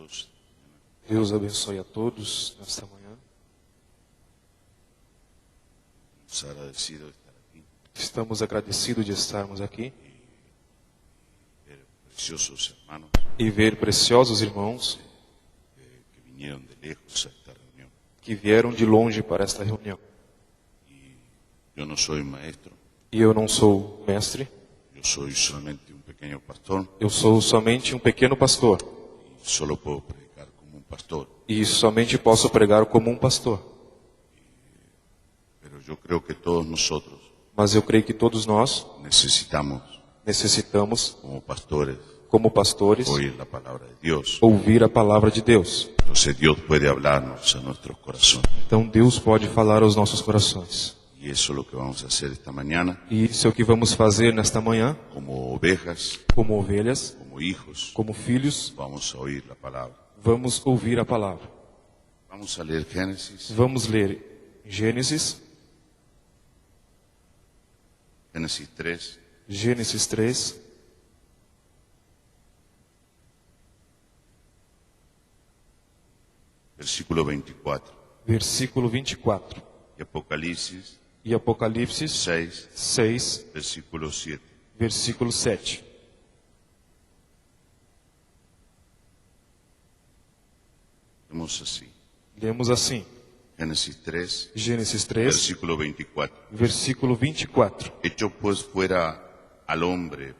todos. Deus abençoe a todos nesta manhã. Estamos agradecidos de estar aquí. Estamos agradecidos de estarmos aqui Ver preciosos hermanos e ver preciosos irmãos que vinieron de lejos a esta reunión. que vieram de longe para esta reunião. Yo no soy maestro, E eu não sou mestre, yo soy solamente un pequeño pastor eu sou somente um pequeno pastor. y solo puedo predicar como un pastor. E somente posso pregar como um pastor. Pero yo creo que todos nosotros Mas eu creio que todos nós necesitamos, como pastores, oír la palabra de Dios. ouvir a palavra de Deus. Entonces Dios puede hablarnos a nuestros corazones. Então Deus pode falar aos nossos corações. Y eso es lo que vamos a hacer esta mañana, E isso é o que vamos fazer nesta manhã, como ovejas, como ovelhas, como hijos. como filhos, Vamos a oír la palabra. vamos ouvir a palavra. Vamos a leer Génesis, Vamos ler Gênesis 3, Gênesis 3, versículo 24, versículo 24. y Apocalipsis E Apocalipse 6, 6, versículo 7. versículo 7. Vemos así. Lemos assim, Génesis 3, Gênesis 3, versículo 24. versículo 24. Echó pues fuera al hombre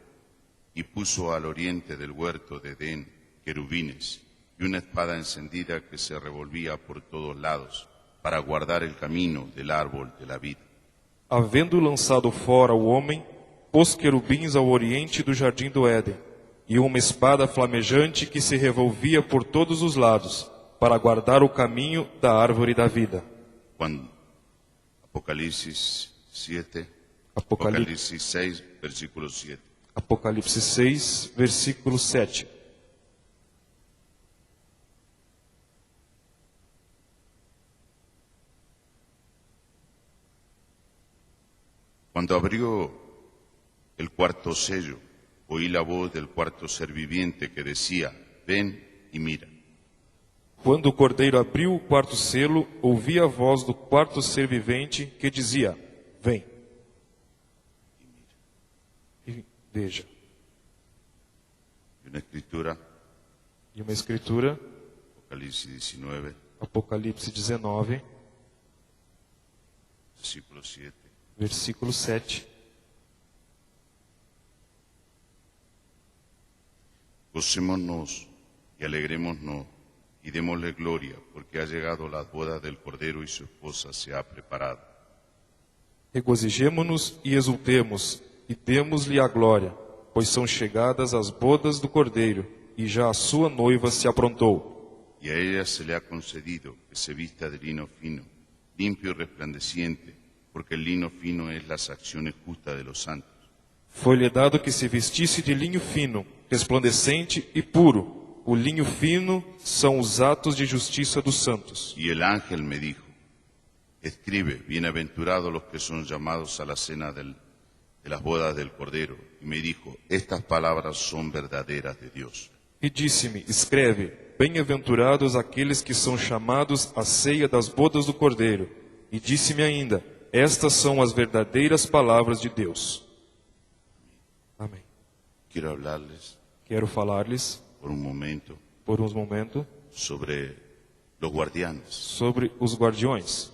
y puso al oriente del huerto de Edén querubines y una espada encendida que se revolvía por todos lados para guardar el camino del árbol de la vida. Havendo lançado fora o homem, pôs querubins ao oriente do jardim do Éden, e uma espada flamejante que se revolvia por todos os lados, para guardar o caminho da árvore da vida. Apocalipsis 7, Apocalipse Apocalipsis 6, versículo 7. Apocalipse 6, versículo 7. Cuando abrió el cuarto sello, oí la voz del cuarto ser viviente que decía, ven y mira. Quando o cordeiro abriu o quarto selo, ouvi a voz do quarto ser vivente que dizia, vem. E veja. Y una escritura, E uma escritura, Apocalipsis 19, Apocalipse 19, versículo 7. versículo 7. Gocémonos y alegrémonos y démosle gloria, porque ha llegado la boda del Cordero y su esposa se ha preparado. Regozijemo-nos e exultemos, e demos-lhe a glória, pois são chegadas as bodas do Cordeiro, e já a sua noiva se aprontou. Y a ella se le ha concedido que se vista de lino fino, limpio y resplandeciente, porque el lino fino es las acciones justas de los santos. Foi-lhe dado que se vestisse de linho fino, resplandecente e puro. O linho fino são os atos de justiça dos santos. Y el ángel me dijo, escribe, bienaventurados los que son llamados a la cena de las bodas del Cordero. Y me dijo, estas palabras son verdaderas de Dios. E disse-me, escreve, bem-aventurados aqueles que são chamados à ceia das bodas do Cordeiro. E disse-me ainda, estas são as verdadeiras palavras de Deus. Amém. Quiero hablarles Quero falar-lhes, por un momento por uns momentos, sobre los guardianes. sobre os guardiões.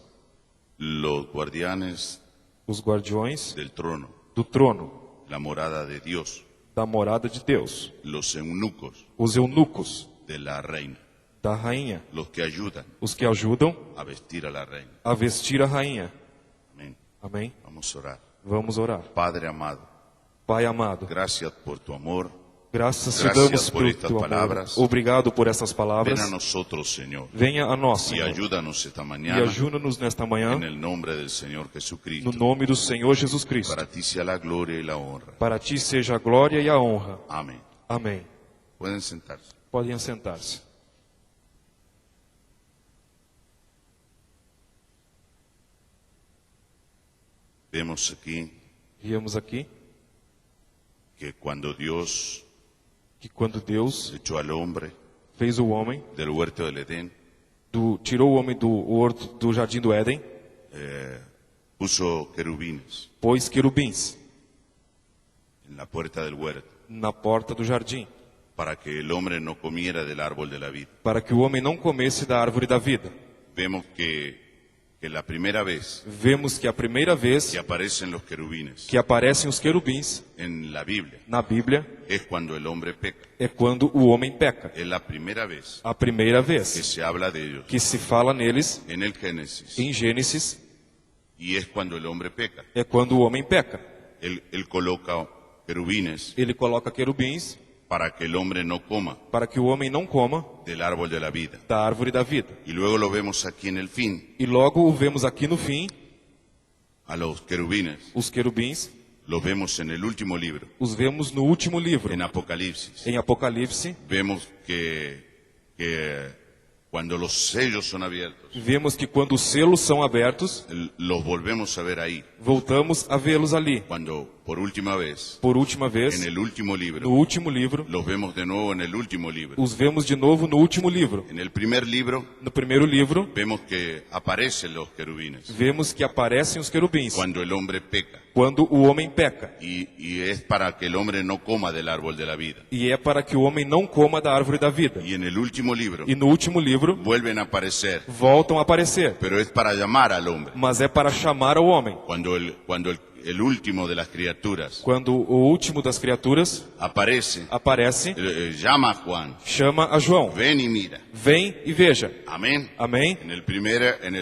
Los guardianes Os guardiões del trono, do trono, la morada de Dios, da morada de Deus. los eunucos Os eunucos de la reina, da rainha, los que ayudan os que ajudam a vestir a la reina. a vestir a rainha. Amén. Amém? Vamos a orar. Vamos orar. Padre amado, Pai amado, gracias por tu amor. graças te Gracias damos por pelo estas teu amor. palavras. Obrigado por essas Ven palavras. a nosotros, Señor, Venha a nós, y Senhor, ayúdanos esta e mañana ajuda-nos nesta manhã, en el nombre del Señor no Jesucristo. nome do Senhor Jesus Cristo. Para ti sea la gloria y la honra. Para ti seja a glória e a honra. Amén. Amém. Pueden sentarse. Podem assentar-se. Vemos aquí Viemos aqui que cuando Dios que quando Deus echó al hombre, fez o homem, del huerto del Edén, tirou o homem do jardim do Éden, puso querubines pôs querubins en la puerta del huerto na porta do jardim, para que el hombre no comiera del árbol de la vida. para que o homem não comesse da árvore da vida. Vemos que la primera vez Vemos que a primeira vez que aparecen los querubines que aparecem os querubins en la Biblia na Bíblia es cuando el hombre peca. é quando o homem peca. Es la primera vez A primeira que vez se habla de ellos que se fala neles en el Génesis, em Gênesis y es cuando el hombre peca. é quando o homem peca. Él coloca querubines Ele coloca querubins para que el hombre no coma para que o homem não coma del árbol de la vida. da árvore da vida. Y luego lo vemos aquí en el fin, E logo o vemos aqui no fim, a los querubines, os querubins, los vemos en el último libro, os vemos no último livro, en Apocalipsis. em Apocalipse. Vemos que cuando los sellos son abiertos, Vemos que quando os selos são abertos, los volvemos a ver ahí, voltamos a vê-los ali. cuando por última vez, Por última vez, en el último no libro, último livro, los vemos de nuevo en el último libro. os vemos de novo no último livro. En el primer libro No primeiro livro, vemos que aparecen los querubines vemos que aparecem os querubins cuando el hombre peca, quando o homem peca. y es para que el hombre no coma del árbol de la vida. E é para que o homem não coma da árvore da vida. Y en el último libro E no último livro, vuelven a aparecer, voltam a aparecer. pero es para llamar al hombre. Mas é para chamar ao homem. Cuando el último de las criaturas Quando o último das criaturas aparece, aparece, llama a Juan, chama a João. ven y mira. Vem e veja. Amén. Amém? En el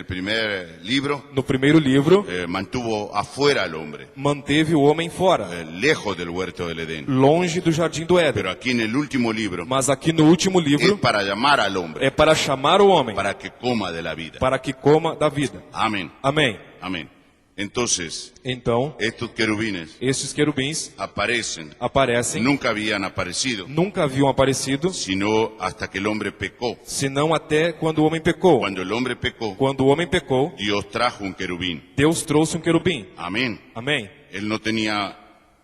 primer libro No primeiro livro, mantuvo afuera al hombre, manteve o homem fora, lejos del huerto del Edén. longe do jardim do Éden. Pero aquí en el último libro Mas aqui no último es livro, para llamar al hombre, é para chamar o homem, para que coma de la vida. para que coma da vida. Amén. Amém. Amén. Entonces, Então, estos querubines esses querubins aparecen, aparecem, nunca habían aparecido, nunca haviam aparecido, sino hasta que el hombre pecó. senão até quando o homem pecou. Cuando el hombre pecó, Quando o homem pecou, Dios trajo un querubín. Deus trouxe um querubim. Amén. Amém. Él no tenía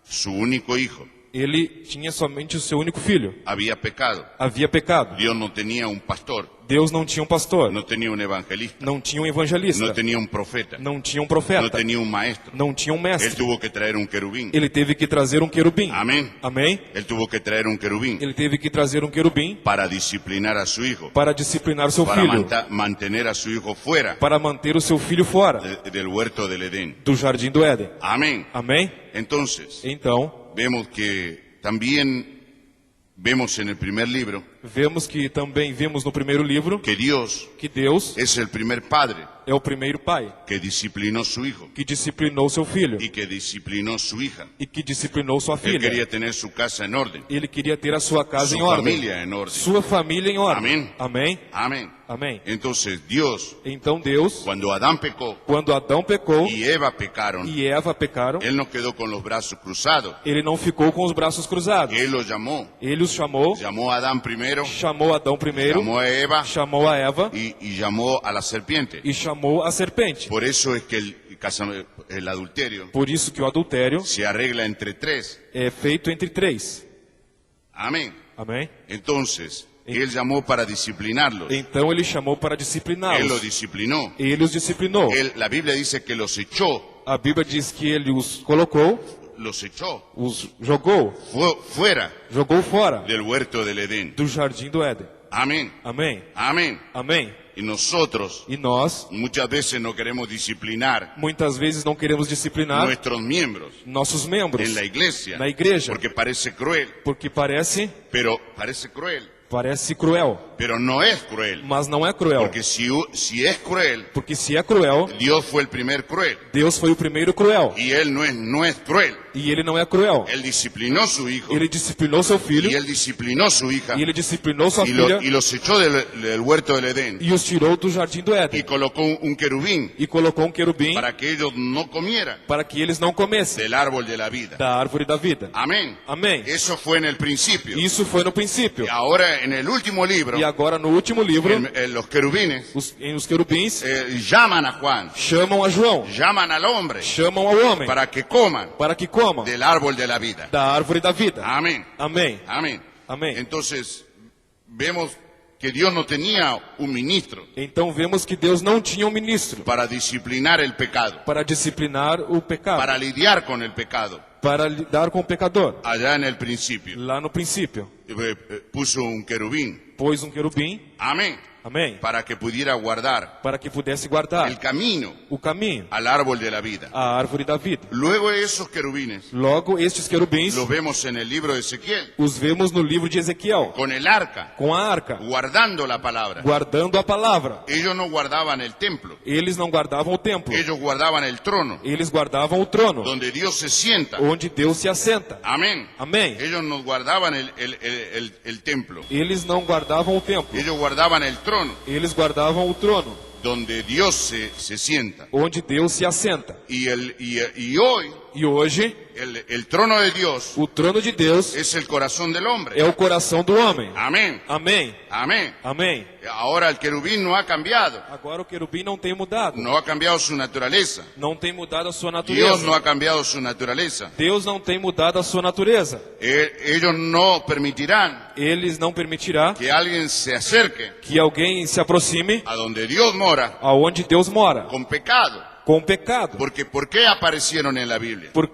su único hijo, Ele tinha somente o seu único filho. había pecado. Havia pecado. Dios no tenía un pastor, Deus não tinha um pastor, no tenía un evangelista, não tinha um evangelista, no tenía un profeta, não tinha um no profeta, tenía un maestro. não tinha um Él mestre. tuvo que traer un querubín. Ele teve que trazer um querubim. Amén. Amém? Él tuvo que traer un querubín Ele teve que trazer um querubim para disciplinar a su hijo, para disciplinar seu para filho, mantener a su hijo fuera para manter o seu filho fora del huerto del Edén. do jardim do Éden. Amén. Amém? Entonces, Então, vemos que también vemos en el primer libro vemos que também vemos no primeiro livro que Dios que Deus es el primer padre é o primeiro pai que disciplinó su hijo que disciplinou seu filho y que disciplinó su hija. e que disciplinou sua Él filha. quería tener su casa en orden, Ele queria ter a sua casa su em ordem, familia en orden. sua família em ordem. Amém. Amém? Amén. Amém. Entonces Dios, Então Deus, cuando Adán pecó quando Adão pecou y Eva pecaron, e Eva pecaram, Él no quedó con los brazos cruzados. ele não ficou com os braços cruzados. Él los llamó. Ele os chamou, Llamó a Adán primero, chamou Adão primeiro, llamó a Eva chamou a Eva y llamó a la serpiente. e chamou a serpente. Por eso es que el adulterio Por isso que o adultério se arregla entre tres. é feito entre três. Amén. Amém? Entonces, Él llamó para disciplinarlos. Então ele chamou para Él los discipliná-los. disciplinó. Ele os disciplinou. La Biblia dice que los echó, A Bíblia diz que ele os colocou, los echó os jogou, fuera jogou fora del huerto del Edén. do jardim do Éden. Amén. Amém? Amén. Amém? Y nosotros E nós, muchas veces no queremos disciplinar muitas vezes, não queremos disciplinar nuestros miembros nossos membros en la iglesia, na igreja, porque parece cruel, porque parece cruel, pero no es cruel, mas não é cruel. porque si es cruel, Porque se é cruel, Dios fue el primer cruel Deus foi o primeiro cruel. y Él no es cruel. E ele não é cruel. Él disciplinó a su hijo Ele disciplinou seu filho, y Él disciplinó a su hija e ele disciplinou sua y filha, los echó del huerto del Edén e os tirou do jardim do y Éden. colocó un querubín E colocou um querubim para que ellos no comieran para que eles não comessem del árbol de la vida. da árvore da vida. Amén. Amém. Eso fue en el principio. Isso foi no princípio. Y ahora en el último libro, E agora no último livro, los querubines os querubins llaman a Juan, chamam a João, llaman al hombre chamam ao homem para que coman para que comam del árbol de la vida. da árvore da vida. Amén. Amém. Amén. Amém. Entonces, vemos que Dios no tenía un ministro Então vemos que Deus não tinha um ministro para disciplinar el pecado, para disciplinar o pecado, para lidiar con el pecado. para lidar com o pecador. Allá en el principio Lá no princípio, puso un querubín, pôs um querubim, amén, amém, para que pudiera guardar para que pudesse guardar el camino o caminho, al árbol de la vida. a árvore da vida. Luego esos querubines Logo, estes querubins los vemos en el libro de Ezequiel, os vemos no livro de Ezequiel, con el arca, com a arca, guardando la palabra. guardando a palavra. Ellos no guardaban el templo, Eles não guardavam o templo, ellos guardaban el trono, eles guardavam o trono, donde Dios se sienta. onde Deus se assenta. Amén. Amém. Ellos no guardaban el templo, Eles não guardavam o templo, ellos guardaban el trono, eles guardavam o trono, donde Dios se sienta. onde Deus se assenta. Y hoy E hoje, el trono de Dios o trono de Deus es el corazón del hombre. é o coração do homem. Amén. Amém. Amén. Amém. Ahora el querubín no ha cambiado, Agora o querubim não tem mudado. no ha cambiado su naturaleza. Não tem mudado a sua Dios natureza. no ha cambiado su naturaleza. Deus não tem mudado a sua natureza. Ellos no permitirán Eles não permitirá que alguien se acerque que alguém se aproxime a donde Dios mora aonde Deus mora, con pecado. com o pecado. Porque ¿por qué aparecieron en la Biblia? Por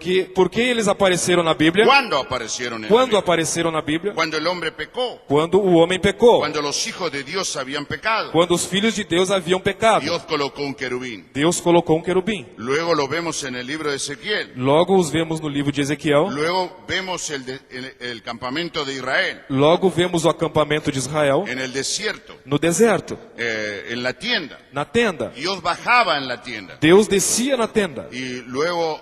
que eles apareceram na Bíblia? ¿Cuándo aparecieron en la Quando Biblia? apareceram na Bíblia? Cuando el hombre pecó, Quando o homem pecou. cuando los hijos de Dios habían pecado. Quando os filhos de Deus haviam pecado. Dios colocó un querubín. Deus colocou um querubim. Luego lo vemos en el libro de Ezequiel. Logo os vemos no livro de Ezequiel. Luego vemos el campamento de Israel Logo vemos o acampamento de Israel en el desierto, no deserto, en la tienda. na tenda. Dios bajaba en la tienda. Deus descia na tenda. Y luego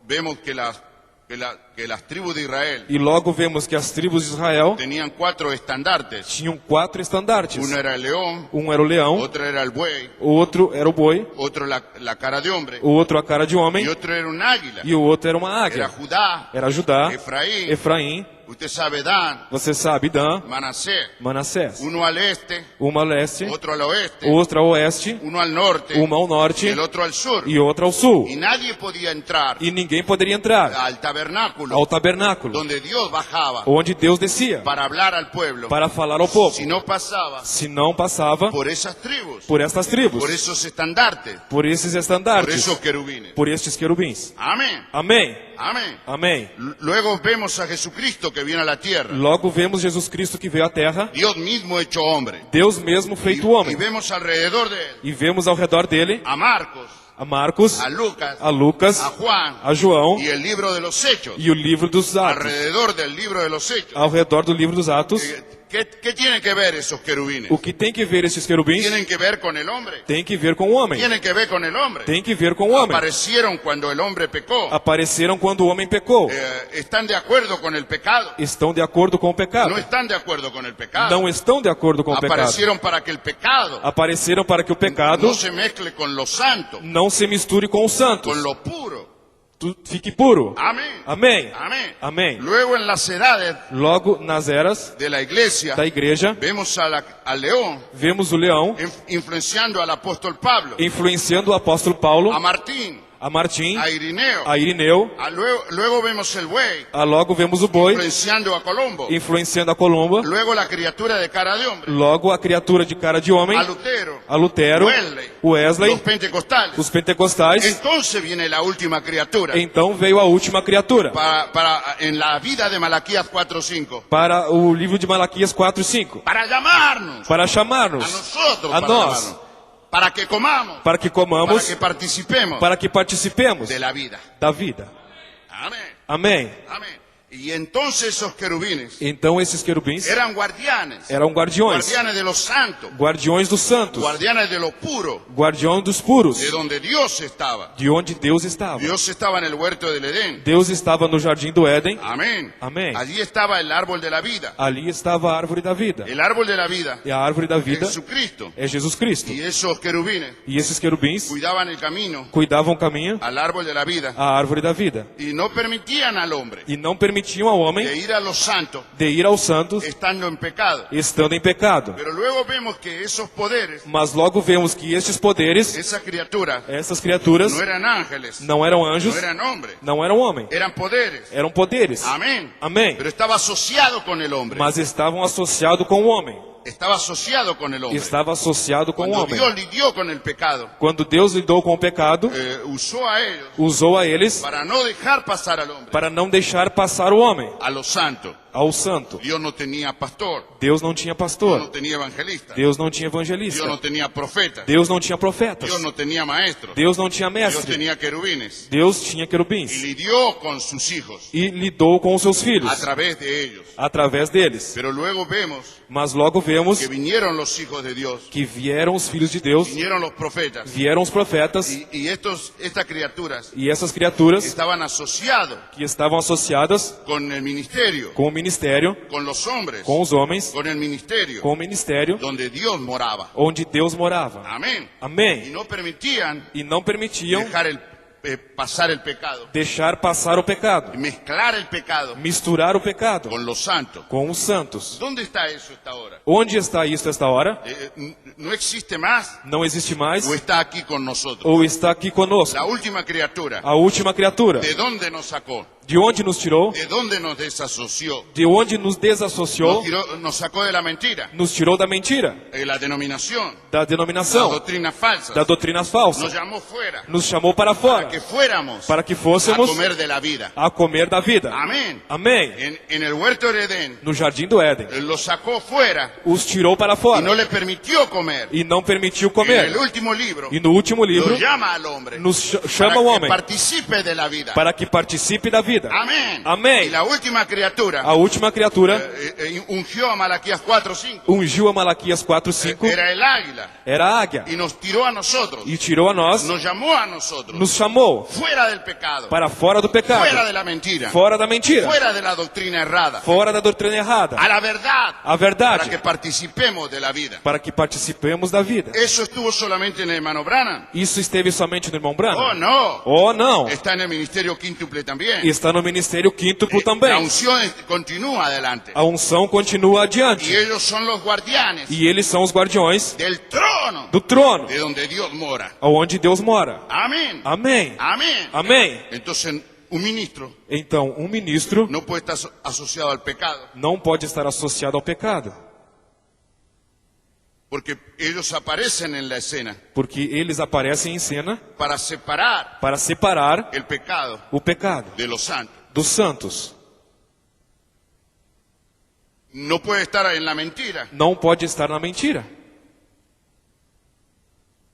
vemos que las tribus de Israel E logo vemos que as tribos de Israel tenían 4 estandartes. tinham 4 estandartes. Uno era el león, Um era o leão, otro era el buey, o outro era o boi, otro la cara de hombre, o outro a cara de homem y otro era un águila. e o outro era uma Era águia. Judá, Era Judá, Efraín, Efraim, usted sabe Dan, você sabe, Dan, Manasés. Manassés. Uno al este, Uma ao leste, otro al oeste, outra ao oeste, uno al norte, uma ao norte y el otro al sur. e outra ao sul. Y nadie podía entrar E ninguém poderia entrar al tabernáculo ao tabernáculo, donde Dios bajaba onde Deus descia para hablar al pueblo. para falar ao povo. Si no pasaba Se não passava por esas tribus, por estas tribos, por esos estandartes, por esses por estandartes, esos querubines. por estes querubins. Amén, Amém. amén. Amém. Luego vemos a Jesucristo que viene a la tierra. Logo vemos Jesus Cristo que veio à terra, Dios mismo hecho hombre. Deus mesmo Y, feito y homem. vemos alrededor de él E vemos ao redor dele a Marcos, a Marcos, a Lucas, a Lucas, a Juan a João y el libro de los Hechos. e o livro dos Atos. Alrededor del libro de los Hechos. Ao redor do livro dos Atos, ¿Qué tienen que ver esos querubines? o que tem que ver estes querubins Tienen que ver con el hombre. tem que ver com o homem. Tienen que ver con el hombre. Tem que ver com o homem. Aparecieron cuando el hombre pecó. Apareceram quando o homem pecou. Están de acuerdo con el pecado. Estão de acordo com o pecado. No están de acuerdo con el pecado. Não estão de acordo com o pecado. Aparecieron para que el pecado Apareceram para que o pecado no se mezcle con lo santo, não se misture com os santos. con lo puro. Fique puro. Amén. Amém. Amén. Amém. Luego en las edades Logo, nas eras de la iglesia, da igreja, vemos al león vemos o leão influenciando al apóstol Pablo, influenciando o apóstolo Paulo, a Martín, a Martim, a Irineo. a Irineu. Luego vemos el buey Logo vemos o boi influenciando a Colombo. influenciando a Colomba. Luego la criatura de cara de hombre, Logo a criatura de cara de homem, a Lutero, a Lutero, Wesley, los pentecostales. os pentecostais. Entonces viene la última criatura. Então veio a última criatura. En la vida de Malaquías 4:5. Para o livro de Malaquias 4 e 5. Para llamarnos. Para chamarmos. A nosotros. A para nós. llamarnos. Para que comamos. Para que comamos. Para que participemos. Para que participemos de la vida. da vida. Amén. Amém. Amén. Y entonces esos querubines Então esses querubins eran guardianes. eram guardiões. Guardianes de los santos. Guardiões dos santos. Guardianes de lo puro. Guardiões dos puros. De donde Dios estaba. De onde Deus estava. Dios estaba en el huerto del Edén. Deus estava no jardim do Éden. Amén. Amém. Allí estaba el árbol de la vida. Ali estava a árvore da vida. El árbol de la vida E a árvore da es vida Jesucristo. é Jesus Cristo. Y esos querubines E esses querubins cuidaban el camino cuidavam o caminho al árbol de la vida à árvore da vida. y no permitían al hombre E não permitiam ao homem de ir a los santos de ir aos santos estando en pecado. estando em pecado. Pero luego vemos que esos poderes, Mas logo vemos que estes poderes, esas criaturas, essas criaturas, no eran ángeles, não eram anjos, no eran hombres, não eram homens, eran poderes. eram poderes. Amén. Amém. Pero estaba asociado con el hombre. Mas estavam associados com o homem. estaba asociado con el hombre. estava associado com o Cuando homem. Dios lidió con el pecado, Quando Deus lidou com o pecado, usó a ellos usou a eles para no dejar pasar al hombre, para não deixar passar o homem, a los santos. ao santo. Dios no tenía pastor, Deus não tinha Dios no pastor, tenía evangelista, Deus não tinha Dios no evangelista, tenía profeta, Deus não tinha profetas, Dios no tenía maestros, Deus não tinha Dios mestre, tenía querubines. Deus tinha Y querubins lidió con sus hijos e lidou com os seus filhos a través de ellos. através deles. Pero luego vemos Mas logo vemos que vinieron los hijos de Dios, que vieram os filhos de Deus, vinieron los profetas, vieram os profetas y estas criaturas e essas criaturas estaban asociados que estavam associadas con el ministerio, com o ministério, con los hombres, com os homens, con el ministerio, com o ministério donde Dios moraba. onde Deus morava. Amén. Y Amém. no permitían E não permitiam dejar pasar el pecado, deixar passar o pecado, mezclar el pecado misturar o pecado con los santos. com os santos. ¿Dónde está eso esta hora? Onde está isso esta hora? ¿No existe más Não existe mais o está aquí con nosotros? ou está aqui conosco? La última criatura, A última criatura. ¿de dónde nos sacó? De onde nos tirou? ¿De dónde nos desasoció? De onde nos desassociou? Nos sacó de la mentira, Nos tirou da mentira, la denominación, da las denominação, doctrinas falsas. das doutrinas Nos falsas. llamó fuera Nos chamou para fora, que fuéramos para que a fôssemos comer de la vida. a comer da vida. Amén. Amém. En el huerto de Edén, No jardim do Éden, los sacó fuera os tirou para y fora no le permitió comer. e não permitiu En comer. el último libro, E no último livro, lo llama al hombre nos para chama o que homem participe de la vida. para que participe da vida. Amén. Amém. Y la última criatura A última criatura ungió a Malaquías 4:5. ungiu a Malaquias 4:5, Era el águila era a águia, y nos tiró a nosotros, e tirou a nós, nos llamó a nosotros nos chamou fuera del pecado, para fora do fuera pecado, de la mentira, fora da mentira, fuera de la doctrina errada, fora da doutrina errada, a la verdad, a para verdade, que participemos de la vida. para que participemos da vida. Eso estuvo solamente en el hermano Branham. Isso esteve somente no irmão Oh, Branham? no. Oh, não. Está en el ministerio quíntuple también. Está no ministério quíntuplo La também. unción continúa adelante. A unção continua Y adiante. ellos son los guardianes E eles são os guardiões del trono do trono, de donde Dios mora. onde Deus mora. Amén. Amém. Amén. Amém. Entonces, un ministro Então, um ministro no puede estar asociado al pecado, não pode estar associado ao pecado, porque ellos aparecen en la escena porque eles aparecem em cena para separar para separar el pecado o pecado de los santos. dos santos. No puede estar en la mentira, Não pode estar na mentira,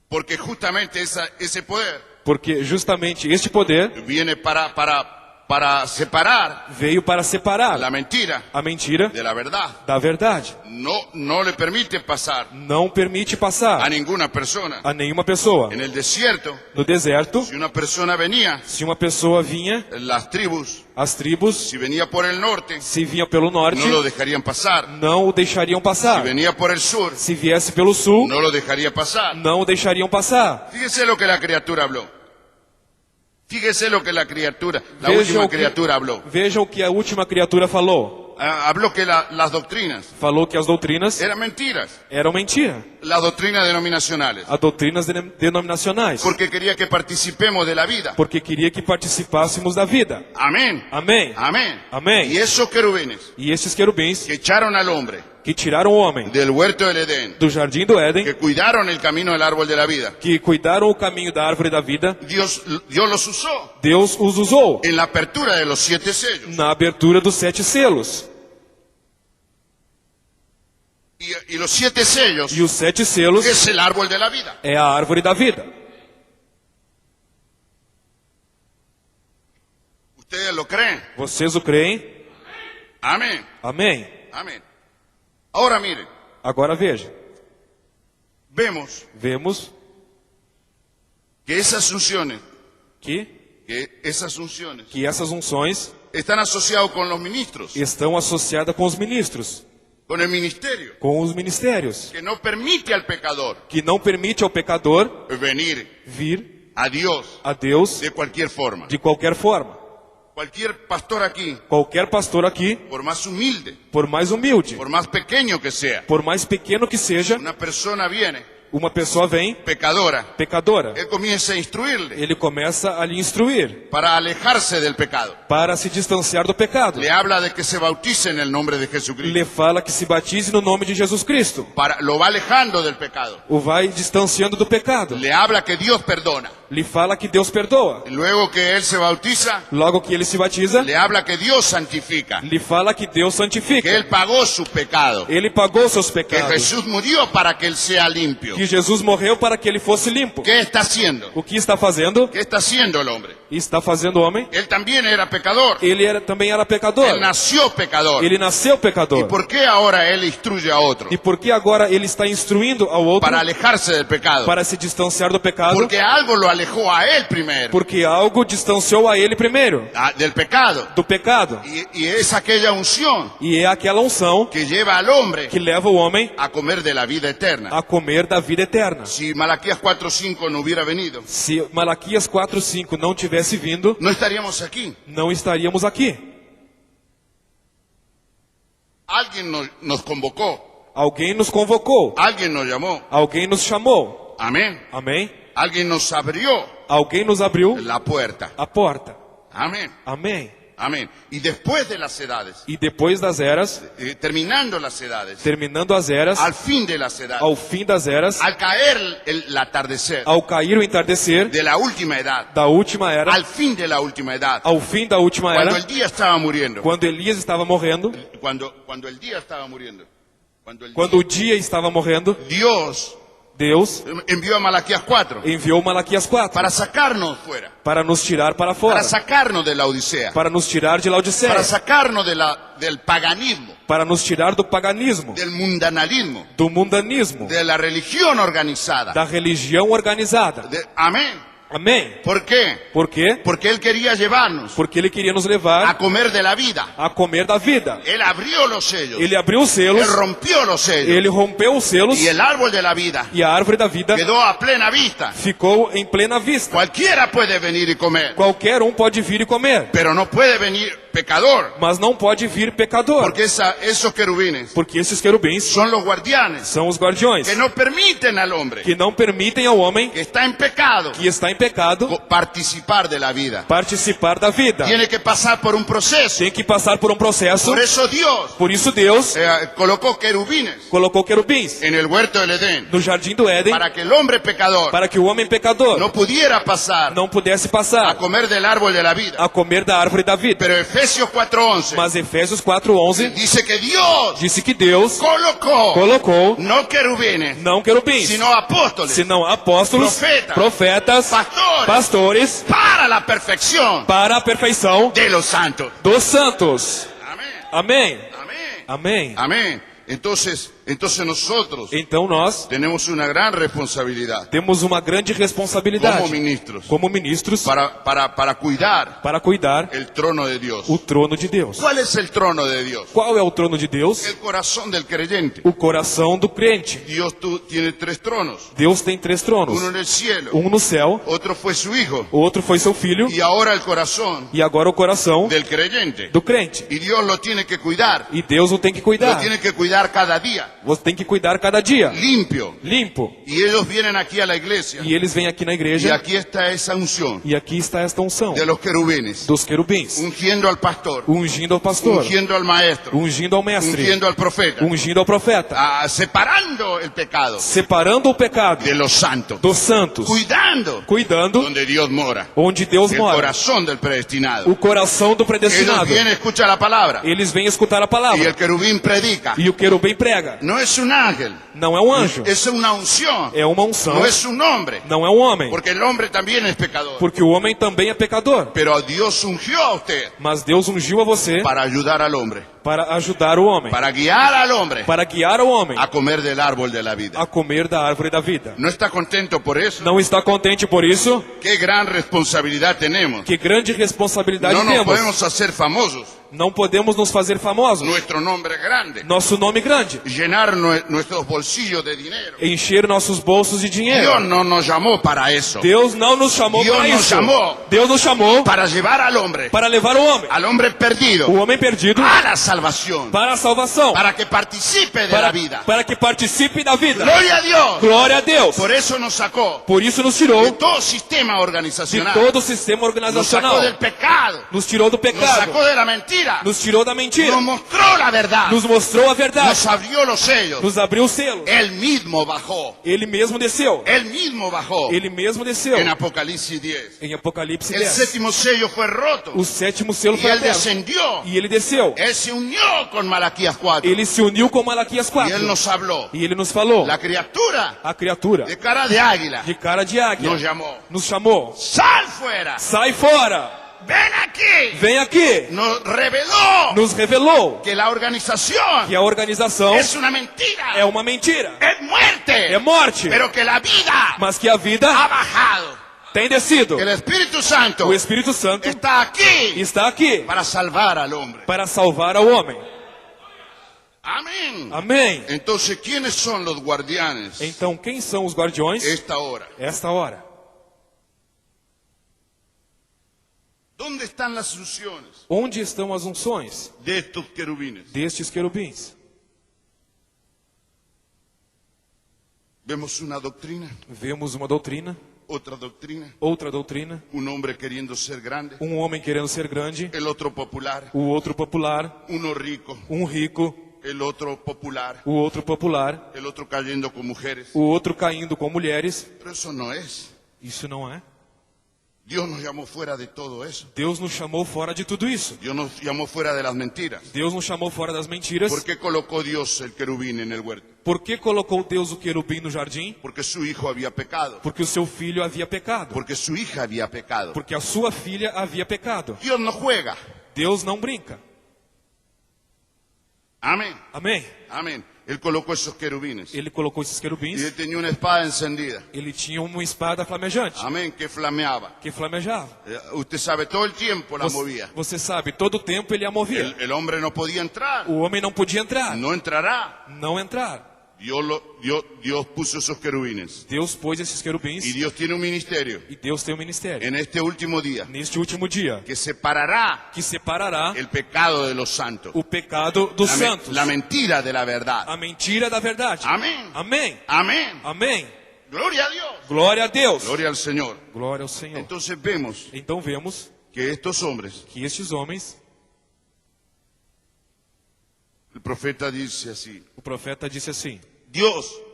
porque justamente ese poder porque justamente este poder viene para separar veio para separar la mentira a mentira de la verdad. da verdade. No le permite pasar Não permite a passar ninguna persona. a nenhuma pessoa. En el desierto, No deserto, si una persona venía, se uma pessoa vinha, las tribus, as tribos, si venía por el norte, se vinha pelo norte, no lo dejarían pasar. não o deixariam Si passar. venía por el sur, Se viesse pelo sul, no lo dejaría pasar. não o deixariam passar. Fíjese lo que la criatura habló. Fíjese lo que la Veja última o que- criatura habló. Veja o que a última criatura falou. Habló que las doctrinas Falou que as doutrinas eran mentiras. eram mentira. Las doctrinas denominacionales. As doutrinas denominacionais. Porque quería que participemos de la vida. Porque queria que participássemos da vida. Amén. Amém. Amén. Amém. Y esos querubines E estes querubins que echaron al hombre que tiraram o homem del huerto del Edén, do jardim do Éden, que cuidaron el camino del árbol de la vida, que cuidaram o caminho da árvore da vida, Dios los usó Deus os usou en la apertura de los 7 sellos. na abertura dos 7 selos. Y los 7 sellos E os 7 selos es el árbol de la vida. é a árvore da vida. ¿Ustedes lo creen? Vocês o creem? Amén. Amém. Amén. Ahora miren, Agora veja, vemos vemos que esas unciones, que essas unções están asociadas con los ministros, estão associadas com os ministros, con el ministerio, com os ministérios, que no permite al pecador que não permite ao pecador venir vir a Dios a Deus de cualquier forma. de qualquer forma. Cualquier pastor aquí, Qualquer pastor aqui, por más humilde, por mais humilde, por más pequeño que sea, por mais pequeno que seja, una persona viene Uma pessoa vem, pecadora, pecadora. él comienza a instruirle Ele começa a lhe instruir para alejarse del pecado. para se distanciar do pecado. Le habla de que se bautice en el nombre de Jesucristo. Lhe fala que se batize no nome de Jesus Cristo. Lo va alejando del pecado. O vai distanciando do pecado. Le habla que Dios perdona. Lhe fala que Deus perdoa. Luego que él se bautiza, Logo que ele se batiza, le habla que Dios santifica, lhe fala que Deus que santifica. él pagó su pecado, Ele pagou seus que pecados. Jesús murió para que él sea limpio. Que Jesus morreu para que ele fosse limpo. ¿Qué está haciendo? O que está fazendo? ¿Qué está haciendo el hombre? Está fazendo o homem. Él también era pecador. Ele também era pecador. Él nació pecador. Ele nasceu ¿Y pecador. por qué ahora él instruye a otro? E por que agora ele está instruindo ao outro Para alejarse del pecado. para se distanciar do pecado? Porque algo lo alejó a él primero. Porque algo distanciou a ele primeiro Del pecado. do pecado. Y es aquella unción E é aquela unção que lleva al hombre que leva o homem a comer de la vida eterna. a comer da vida eterna. Si Malaquías 4:5 no hubiera venido, Se Malaquias 4:5 não tivesse vindo, no estaríamos aquí. não estaríamos aqui. Alguien nos convocó, Alguém nos convocou, alguien nos llamó. alguém nos chamou. Amén. Amém? Alguien nos abrió Alguém nos abriu la puerta. a porta. Amén. Amém. Amén. Y después de las edades, E depois das eras, terminando las edades, terminando as eras, al fin de las edades, ao fim das eras, al caer el atardecer ao cair o entardecer de la última edad, da última era, al fin de la última edad, ao fim da última cuando era, el día estaba muriendo, quando Elias estava morrendo, cuando el día estaba muriendo, quando o dia estava morrendo, Dios Deus envió a Malaquías 4 enviou Malaquias 4 para sacarnos fuera, para nos tirar para fora, para sacarnos de la Odisea, para nos tirar de Laodiceia, para sacarnos del paganismo, para nos tirar do paganismo, del mundanalismo, do mundanismo, de la religión organizada. da religião organizada. Amén. Amém? ¿Por qué? Por quê? Porque Él quería llevarnos Porque Ele queria nos a levar comer de la vida. a comer da vida. Él abrió los sellos, Ele abriu os selos, Él rompió los sellos, Ele rompeu os selos y el árbol de la vida e a árvore da vida quedó a plena vista. ficou em plena vista. Cualquiera puede venir y comer, Qualquer pode vir e comer, pero no puede venir pecador, mas não pode vir pecador, porque esos querubines porque esses querubins son los guardianes são os guardiões que no permiten al hombre que não permitem ao homem que está en pecado que está em pecado participar de la vida. participar da vida. Tiene que pasar por un proceso. Tem que passar por um processo. Por eso Dios Por isso Deus colocó querubines colocou querubins en el huerto del Edén no jardim do Éden para que el hombre pecador para que o homem pecador no pudiera pasar não pudesse a passar comer del árbol de la vida. a comer da árvore da vida. Pero Efesios 4:11 Mas Efésios 4:11 dice que Dios disse que Deus colocou no querubines, não querubins, sino apóstoles senão apóstolos, profetas, pastores, para la perfección para a perfeição de los santos. dos santos. Amén. Amém. Amén. Amém. Amén. Entonces nosotros Então nós tenemos una gran responsabilidad temos uma grande responsabilidade como ministros para cuidar para cuidar el trono de Dios. o trono de Deus. ¿Cuál es el trono de Dios? Qual é o trono de Deus? El corazón del creyente. O coração do crente. Dios tiene 3 tronos. Deus tem 3 tronos. Uno en el cielo, Um no céu, otro fue su hijo, o outro foi seu filho, y ahora el corazón e agora o coração del creyente. do crente. Y Dios lo tiene que cuidar. E Deus o tem que Lo cuidar. tiene que cuidar cada día, Você tem que cuidar cada dia. limpio. Limpo. Y ellos vienen aquí a la iglesia. E eles vêm aqui na Y igreja. aquí está esa unción E aqui está esta unção de los querubines, dos querubins, ungiendo al pastor, ungindo ao pastor, ungiendo al maestro, ungindo ao mestre, ungiendo al profeta, ungindo ao profeta, separando el pecado separando o pecado de los santos, dos santos, cuidando cuidando donde Dios mora, onde Deus el mora, corazón del predestinado. o coração do Ellos predestinado. vienen, escucha la palabra, Eles vêm escutar a y palavra el querubín predica. e o querubim prega. No es un ángel, Não é um anjo, es una unción, é uma unção, no es un hombre, não é um homem, porque el hombre también es pecador. porque o homem também é pecador. Pero Dios ungió a usted Mas Deus ungiu a você para ayudar al hombre, para ajudar o homem, para guiar al hombre para guiar o homem a comer del árbol de la vida. a comer da árvore da vida. ¿No está contento por eso? Não está contente por isso? Qué gran responsabilidad tenemos. Que grande responsabilidade No nos temos. podemos hacer famosos. Não podemos nos fazer famosos. Nuestro nombre grande. Nosso nome grande. Llenar nuestros bolsillos de dinero. Encher nossos bolsos de dinheiro. Dios no nos llamó para eso. Deus não nos chamou Deus para nos isso. chamou Deus nos chamou Para llevar al hombre para levar o homem perdido, perdido, a la salvación. para a salvação. Para que participe de la vida. Para que participe da vida. Gloria a Dios. Glória a Deus. Por eso nos sacó Por isso nos de tirou todo sistema de organizacional. todo o sistema Nos sacó organizacional. del pecado. Nos tirou do Nos pecado. sacó de la mentira. Nos tirou da mentira. Nos mostró la verdad. Nos mostrou a verdade. Nos abrió los sellos. Nos abriu o selo. Él mismo bajó. Ele mesmo desceu. Él mismo bajó. Ele mesmo desceu. En Apocalipsis 10. Em Apocalipse El 10. séptimo sello fue roto. O sétimo selo Y foi él aberto. descendió. E ele desceu. Él se unió con Malaquías 4. Ele se uniu com Malaquias Y 4. él nos habló. E ele nos falou. La criatura A criatura de cara de águila de cara de águia nos llamó. nos chamou. Sal fuera. Sai fora. Ven aquí. Vem aqui. Nos reveló Nos revelou que la organización que a organização es una mentira. é uma mentira. Es muerte. É morte. Pero que la vida Mas que a vida ha bajado. tem descido. Que el Espíritu Santo O Espírito Santo está aquí está aqui para salvar al hombre. para salvar ao homem. Amén. Amém. Entonces, ¿quiénes son los guardianes Então, quem são os guardiões esta hora? esta hora? ¿Dónde están las unciones Onde estão as unções de estos querubines? destes querubins? Vemos una doctrina, Vemos uma doutrina, otra doctrina, outra doutrina, un hombre queriendo ser grande, homem querendo ser grande, el otro popular, o outro popular, uno rico, rico, el otro popular, o outro popular, el otro cayendo con mujeres. o outro caindo com mulheres. Pero eso no es. Isso não é. Dios nos llamó fuera de todo eso. Deus nos chamou fora de tudo isso. Dios nos llamó fuera de las mentiras. Deus nos chamou fora das mentiras. ¿Por qué colocó Dios el querubín en el huerto? Por que colocou Deus o querubim no jardim? Porque su hijo había pecado. Porque o seu filho havia pecado. Porque su hija había pecado. Porque a sua filha havia pecado. Dios no juega. Deus não brinca. Amén. Amém. Amén. Él colocó esos querubines. Ele colocou esses Y querubins. él tenía una espada encendida. Ele tinha uma espada flamejante Amén. Que flameaba. que flamejava. Usted sabe, todo el tiempo la movía. Você sabe, todo o tempo ele a movia. El hombre no podía entrar. O homem não podia entrar. No entrará. Não entrar. Dios puso esos querubines. Deus pôs esses querubins Y Dios tiene un ministerio e Deus tem um ministério. en este último día Neste último dia, que separará que separará el pecado de los santos. o pecado dos santos. La mentira de la verdad. A mentira da verdade. Amém. Amém. Amén. Amém. Gloria a Dios. Glória a Deus. Gloria al Señor. Glória ao Senhor. Entonces vemos Então vemos que estos hombres, que estes homens, el profeta dice así: o profeta disse assim: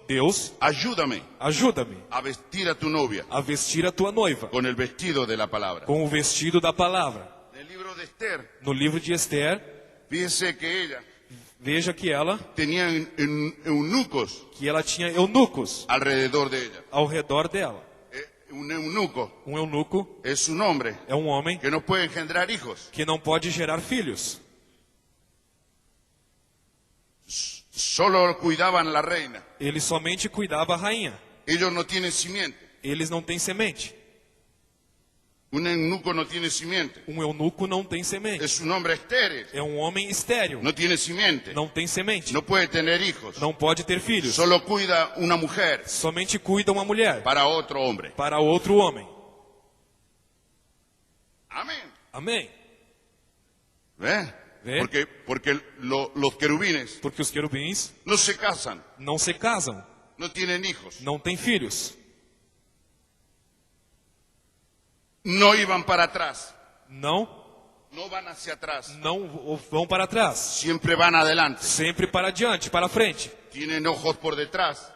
Deus, ayúdame ajuda-me a vestir a tu novia a vestir a tua noiva con el vestido de la palabra. com o vestido da palavra. En el libro de Esther, No livro de Esther, fíjese que ella veja que ela tenía eunucos tinha eunucos alrededor de ella. ao redor dela. Un eunuco Eunuco es un hombre é homem que no puede engendrar hijos. que não pode gerar filhos. Solo cuidaban la reina. Ele somente cuidava a rainha. Ellos no tienen simiente. Eles não têm semente. Un eunuco no tiene simiente. Eunuco não tem semente. Es un hombre estéril. É homem estéril. No tiene simiente. Não tem semente. No puede tener hijos. Não pode ter filhos. Solo cuida una mujer Somente cuida uma mulher para otro hombre. para outro homem. Amén. Amém. ¿Ve? ¿Ve? Porque los querubines Porque os querubins no se casan, não se casam, no tienen hijos, não têm filhos. no iban para atrás, Não no van hacia atrás, vão para trás. siempre van adelante. Sempre para adiante, para frente. Tienen ojos por detrás,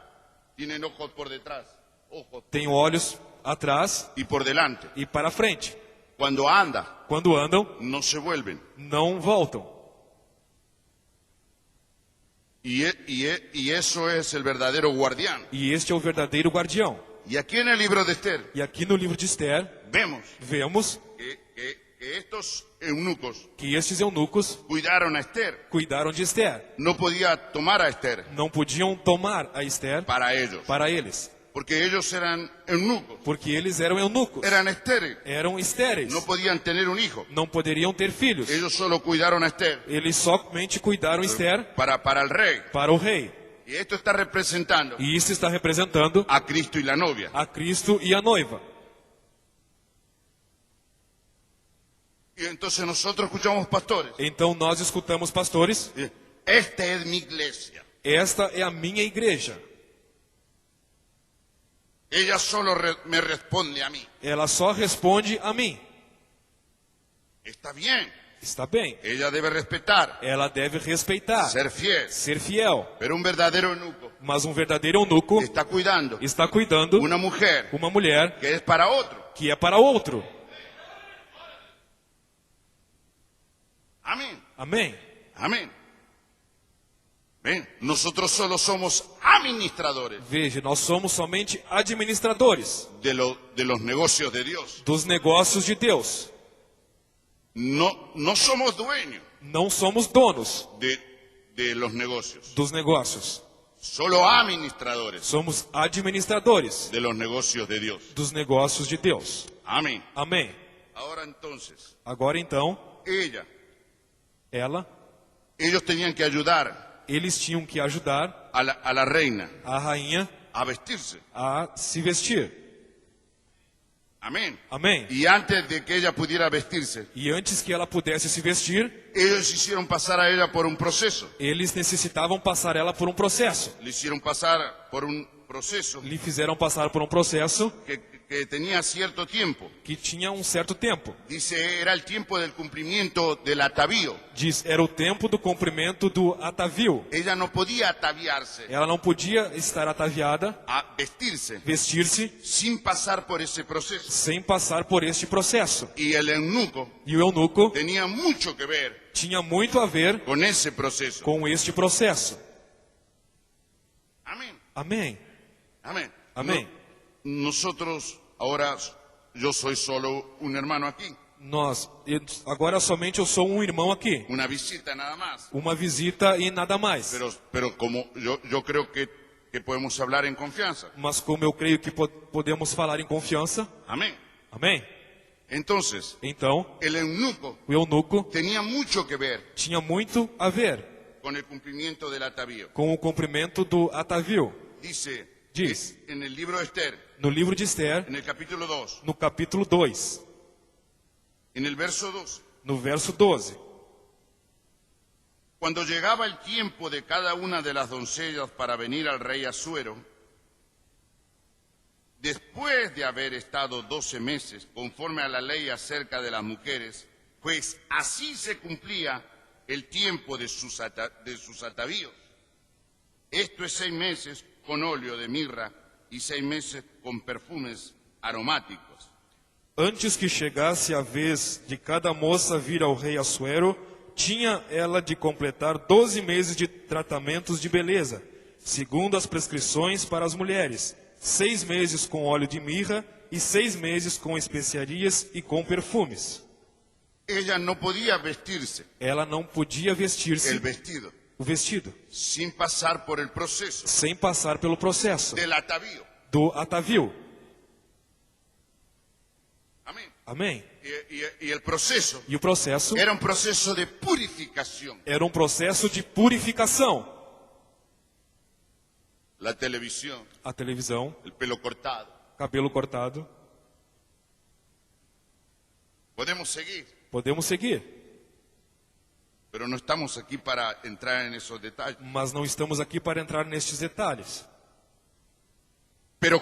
tienen ojos por detrás, ojos Tem olhos atrás y por delante. e para frente. Cuando anda, Quando andam, no se vuelven. não voltam. Y eso es el verdadero guardián. E este é o verdadeiro guardião. Y aquí en el libro de Esther E aqui no livro de Esther, vemos que estos eunucos que estes eunucos cuidaron a Esther. cuidaram de Esther. No podía tomar a Esther Não podiam tomar a Esther para ellos. para eles. Porque ellos eran eunucos, porque eles eram eunucos, eran estériles, eram estéreis, no podían tener un hijo. não poderiam ter filhos. Ellos solo cuidaron a Esther Eles somente cuidaram Esther para el rey. para o rei. Y esto está representando E isso está representando a Cristo y la novia. a Cristo e a noiva. Y entonces nosotros escuchamos pastores. Então nós escutamos pastores, Esta es mi iglesia. esta é a minha igreja. Ella solo me responde a mí. Ela só responde a mim. Está bien. Está bem. Ella debe respetar, Ela deve respeitar, ser fiel. ser fiel. Pero un verdadero eunuco Mas um verdadeiro eunuco está cuidando está cuidando una mujer uma mulher que es para otro. que é para outro. Amén. Amém. Amén. Ven, nosotros solo somos administradores Veja, nós somos somente administradores de los negocios de Dios. dos negócios de Deus. No somos dueños Não somos donos de los negocios. dos negócios. Solo administradores Somos administradores de los negocios de Dios. dos negócios de Deus. Amén. Amém. Ahora entonces, Agora então, ellos tenían que ayudar eles tinham que ajudar a la reina a rainha a vestirse. a se vestir. Amén. Amém. Y antes de que ella pudiera vestirse, E antes que ela pudesse se vestir, ellos hicieron pasar a ella por un proceso. eles necessitavam passar ela por um processo. Le hicieron pasar por un proceso Lhe fizeram passar por um processo que tenía cierto tiempo. que tinha um certo tempo. Dice, era el tiempo del cumplimiento del atavío. Diz, era o tempo do cumprimento do atavio. Ella no podía ataviarse, Ela não podia estar ataviada, a vestirse, vestir-se, sin pasar por ese proceso. sem passar por este processo. Y el eunuco E o eunuco tenía mucho que ver tinha muito a ver con ese proceso. com este processo. Amén. Amém. Amén. Amém. Nosotros, ahora, yo soy solo un hermano aquí, Agora somente eu sou um irmão aqui. una visita nada más. Uma visita e nada mais. Pero como yo creo que podemos hablar en confianza. Mas como eu creio que podemos falar em confiança. Amén. Amém. Entonces, Então, el eunuco o eunuco tenía mucho que ver tinha muito a ver con el cumplimiento del atavío. com o cumprimento do atavio. Diz en el libro de Esther, No livro de Esther, en el capítulo 2, no capítulo 2, en el verso 12. no verso 12. Cuando llegaba el tiempo de cada una de las doncellas para venir al rey Asuero, después de haber estado 12 meses, conforme a la ley acerca de las mujeres, pues así se cumplía el tiempo de sus atavíos. Esto es 6 meses con óleo de mirra y 6 meses con perfumes aromáticos. Antes que chegasse a vez de cada moça vir ao rei Assuero, tinha ela de completar 12 meses de tratamentos de beleza, segundo as prescrições para as mulheres, 6 meses com óleo de mirra e 6 meses com especiarias e com perfumes. Ella no podía vestirse Ela não podia vestir-se o vestido, sin pasar por el proceso sem passar pelo processo del atavío. do atavio. Amén. Amém. Y el proceso E o processo era un proceso de purificación. era um processo de purificação. La televisión, A televisão, el pelo cortado. cabelo cortado. Podemos seguir, Podemos seguir, pero no estamos aquí para entrar en esos detalles. mas não estamos aqui para entrar nestes detalhes. Pero,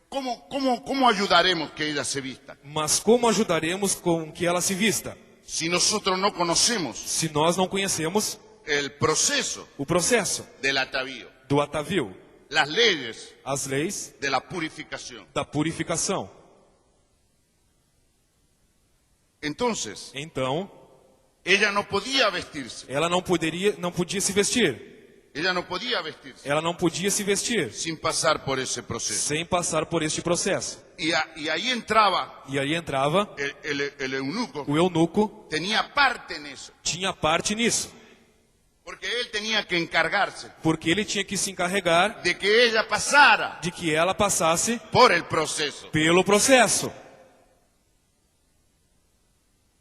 ¿cómo ayudaremos que ella se vista? Mas como ajudaremos com que ela se vista? Si nosotros no conocemos Se nós não conhecemos el proceso o processo del atavío, do atavio, las leyes as leis de la purificación. da purificação. Entonces, Então, ella no podía vestirse. ela não podia se vestir. Ella no podía vestirse Ela não podia se vestir sin pasar por ese proceso. sem passar por este processo. Y ahí entraba E aí entrava el eunuco, o eunuco, tenía parte en eso. tinha parte nisso. Porque él tenía que encargarse porque ele tinha que se encarregar de que ella pasara de que ela passasse por el proceso. pelo processo.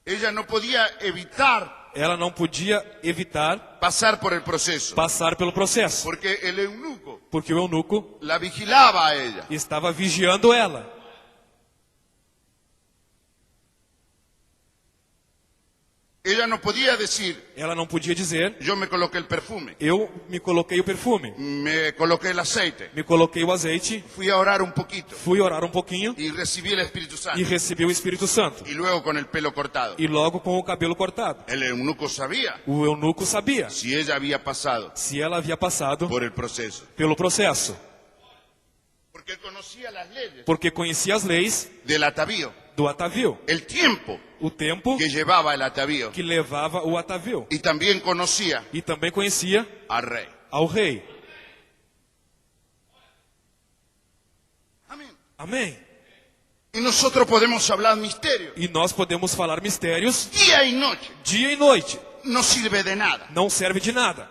Ella no podía evitar Ela não podia evitar pasar por el proceso. passar pelo processo, Porque el eunuco porque o eunuco la vigilaba a ella. estava vigiando ela. Ella no podía decir, Ela não podia dizer: yo me coloqué el perfume, eu me coloquei o perfume, me coloqué el aceite, me coloquei o azeite, fui a orar un poquito fui orar um pouquinho y recibí el Espíritu Santo. e recebi o Espírito Santo. Y luego con el pelo cortado. E logo com o cabelo cortado. El eunuco sabía O eunuco sabia si ella había pasado se ela havia passado por el proceso. pelo processo, Porque conocía las leyes porque conhecia as leis del atavío, do atavio, el tiempo o tempo que llevaba el atavío. que levava o atavio, Y también conocía e também conhecia al rey. ao rei. Amén. Amém. Y nosotros podemos hablar misterios. E nós podemos falar mistérios Día y noche. dia e noite. No sirve de nada. Não serve de nada.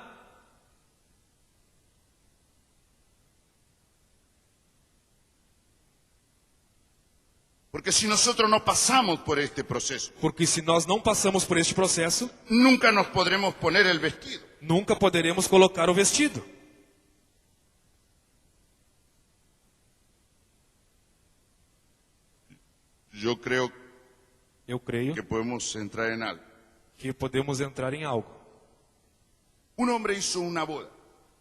Porque si nosotros no pasamos por este proceso, Porque se nós não passamos por este processo, nunca nos podremos poner el vestido. nunca poderemos colocar o vestido. Yo creo Eu creio que podemos entrar en algo. que podemos entrar em algo. Un hombre hizo una boda.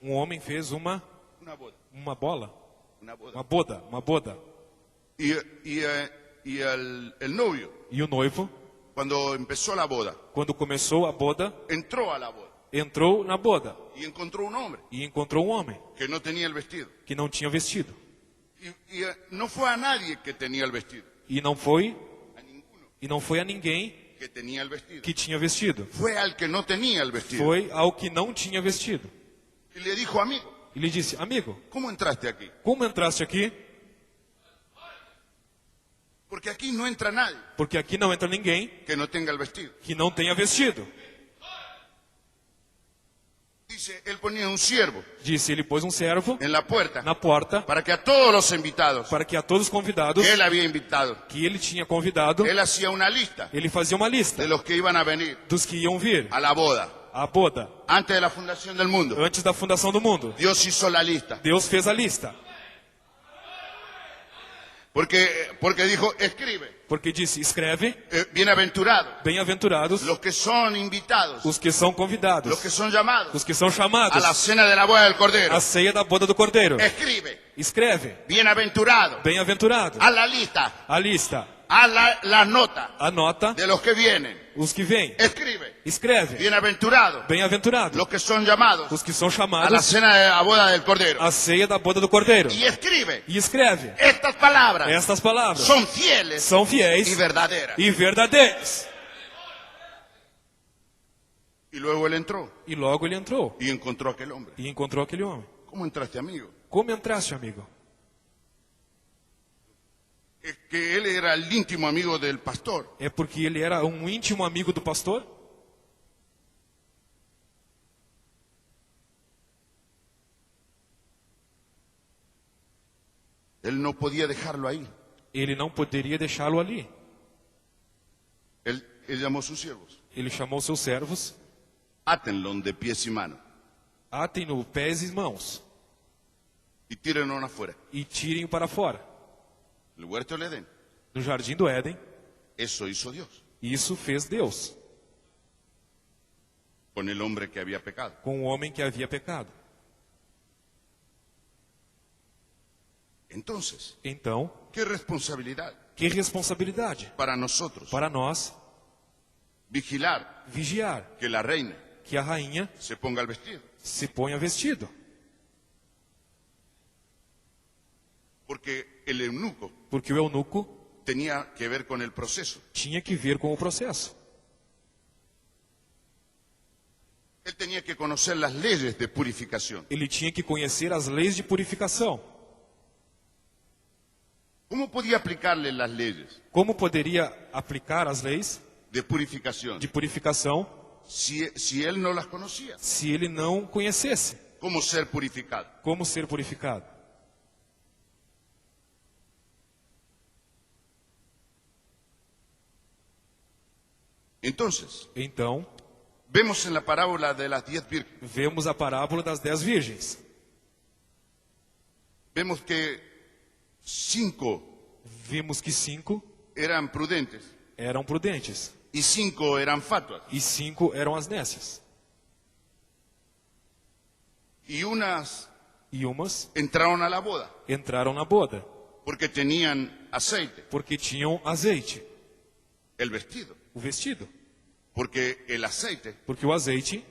Um homem fez uma bola, Una boda. uma boda. Y el novio, E o noivo, cuando empezó la boda, quando começou a boda, entró a la boda entrou na boda y encontró un hombre e encontrou um homem que no tenía el vestido. que não tinha vestido. Y no fue a nadie que tenía el vestido, E não foi a ninguno a ninguém que tenía el vestido. que tinha vestido. Fue al que no tenía el vestido. Foi ao que não tinha vestido. Y le dijo, amigo, E lhe disse: amigo, ¿cómo entraste aquí? como entraste aqui? Porque aquí no entra nadie Porque aqui não entra ninguém que no tenga el vestido. que não tenha vestido. Dice, él ponía un siervo Disse: ele pôs um servo en la puerta na porta para que a todos los invitados para que a todos os convidados que él había invitado, que ele tinha convidado, él hacía una lista ele fazia uma lista de los que iban a venir dos que iam vir a la boda. à boda. Antes de la fundación del mundo, Antes da fundação do mundo, Dios hizo la lista. Deus fez a lista. Porque dijo, escribe, Porque disse: escreve, bienaventurados bem-aventurados los que son invitados, os que são los convidados, que son llamados os que são a chamados la cena de la boda del Cordero. à ceia da boda do Cordeiro. Escribe, Escreve, bienaventurados, bem-aventurado. a la lista, A lista, a la nota anota de los que vienen. os que vêm. Escribe, Escreve, bienaventurados bem-aventurado los que son llamados os que são a la chamados cena de la boda del Cordero. à ceia da boda do Cordeiro. Y escribe, E escreve, estas palabras estas palavras son fieles são fiéis y verdaderas. e verdadeiras. Y luego él entró E logo ele entrou y encontró a aquel hombre. e encontrou aquele homem. ¿Cómo entraste, amigo? Como entraste, amigo? Es que él era el íntimo amigo del pastor. É porque ele era um íntimo amigo do pastor? Él no podía dejarlo ahí. Ele não poderia deixá-lo ali. Él llamó a sus siervos. Ele chamou seus servos, Átenlo de pies y manos atem-no pés e mãos y tírenlo afuera. e tirem-o para fora. El huerto del Edén. No jardim do Éden, Eso hizo Dios isso fez Deus con el hombre que había pecado. com o homem que havia pecado. Entonces, Então, ¿qué responsabilidad que responsabilidade para nosotros para nós vigilar vigiar que la reina que a rainha se ponga el vestido? se ponha vestido. Porque el eunuco Porque o eunuco tenía que ver con el proceso. tinha que ver com o processo. Él tenía que conocer las leyes de purificación. Ele tinha que conhecer as leis de purificação. ¿Cómo podía aplicarle las leyes Como poderia aplicar as leis de purificación de purificação si él no las conocía? se ele não conhecesse ¿Cómo ser purificado? como ser purificado. Entonces, Então, vemos en la parábola de las 10 vírgenes, vemos a parábola das 10 virgens. vemos que 5 Vimos que 5 eran prudentes eram prudentes y 5 eran fatuas. e 5 eram as nécias. Y unas E umas entraron a la boda entraram na boda, porque tenían aceite, porque tinham azeite, el vestido, o vestido. porque el aceite Porque o azeite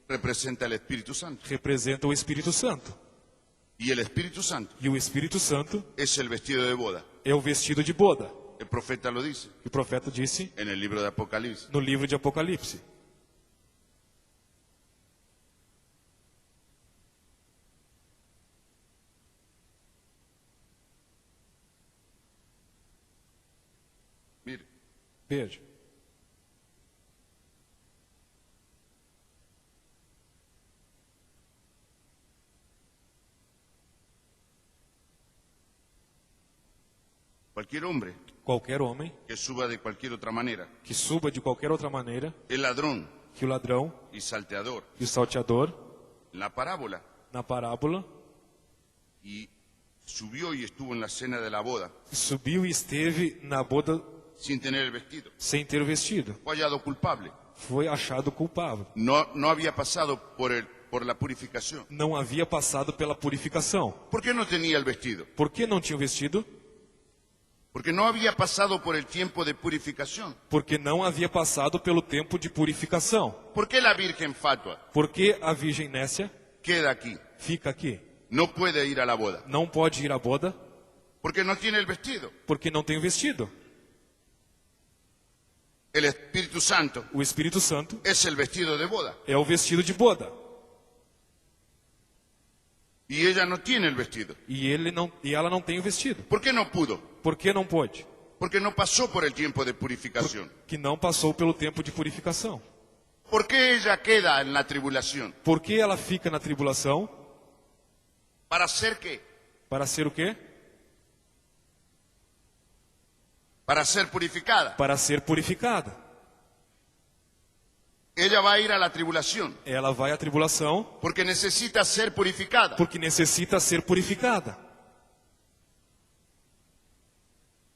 representa el Espíritu Santo. representa o Espírito Santo. Y el Espíritu Santo E o Espírito Santo es el vestido de boda. é o vestido de boda. El profeta lo dice O profeta disse en el libro de Apocalipsis. no livro de Apocalipse. Mire, Veja. cualquier hombre Qualquer homem que suba de cualquier otra manera, que suba de qualquer outra maneira el ladrón que o ladrão y salteador, e o salteador, en la parábola, na parábola, y subió y estuvo en la cena de la boda subiu e esteve na boda sin tener el vestido. sem ter o vestido. Fue hallado culpable. Foi achado culpável. No había pasado por la purificación. Não havia passado pela purificação. ¿Por qué no tenía el vestido? Por que não tinha o vestido? Porque no había pasado por el tiempo de purificación. Porque não havia passado pelo tempo de purificação. ¿Por qué la virgen fatua Por que a virgem nécia queda aquí? fica aqui? No puede ir a la boda. Não pode ir à boda Porque no tiene el vestido. porque não tem o vestido. El Espíritu Santo O Espírito Santo es el vestido de boda. é o vestido de boda. Y ella no tiene el vestido. E ela não tem o vestido. ¿Por qué no pudo? Por que não pôde? Porque no pasó por el tiempo de purificación. Que não passou pelo tempo de purificação. ¿Por qué ella queda en la tribulación? Por que ela fica na tribulação? ¿Para hacer qué? Para ser o quê? Para ser purificada. Para ser purificada. Ella va a ir a la tribulación Ela vai à tribulação porque necesita ser purificada. porque necessita ser purificada.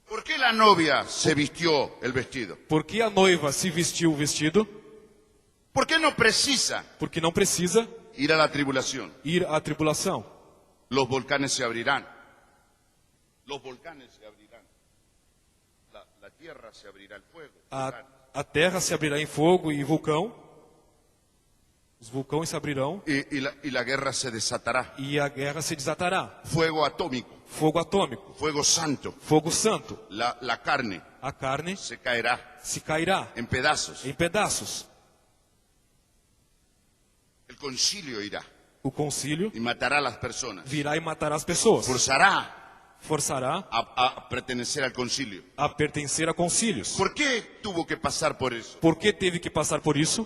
¿Por qué la novia se vistió el vestido? Por que a noiva se vestiu o vestido? ¿Por qué no precisa Porque não precisa ir a la tribulación? ir à tribulação. Los volcanes se abrirán. Los volcanes se abrirán. La tierra se abrirá al fuego. A terra se abrirá em fogo e vulcão. Os vulcões se abrirão Y la guerra se desatará. e a guerra se desatará. Fuego atómico, Fogo atômico, fuego santo. fogo santo. La carne A carne se caerá se cairá en pedazos. em pedaços. El concilio irá O concílio y matará a las personas. virá e matará as pessoas. Forzará Forçará a pertenecer al concilio. a pertencer a concílios. ¿Por qué tuvo que pasar por eso? Por que teve que passar por isso?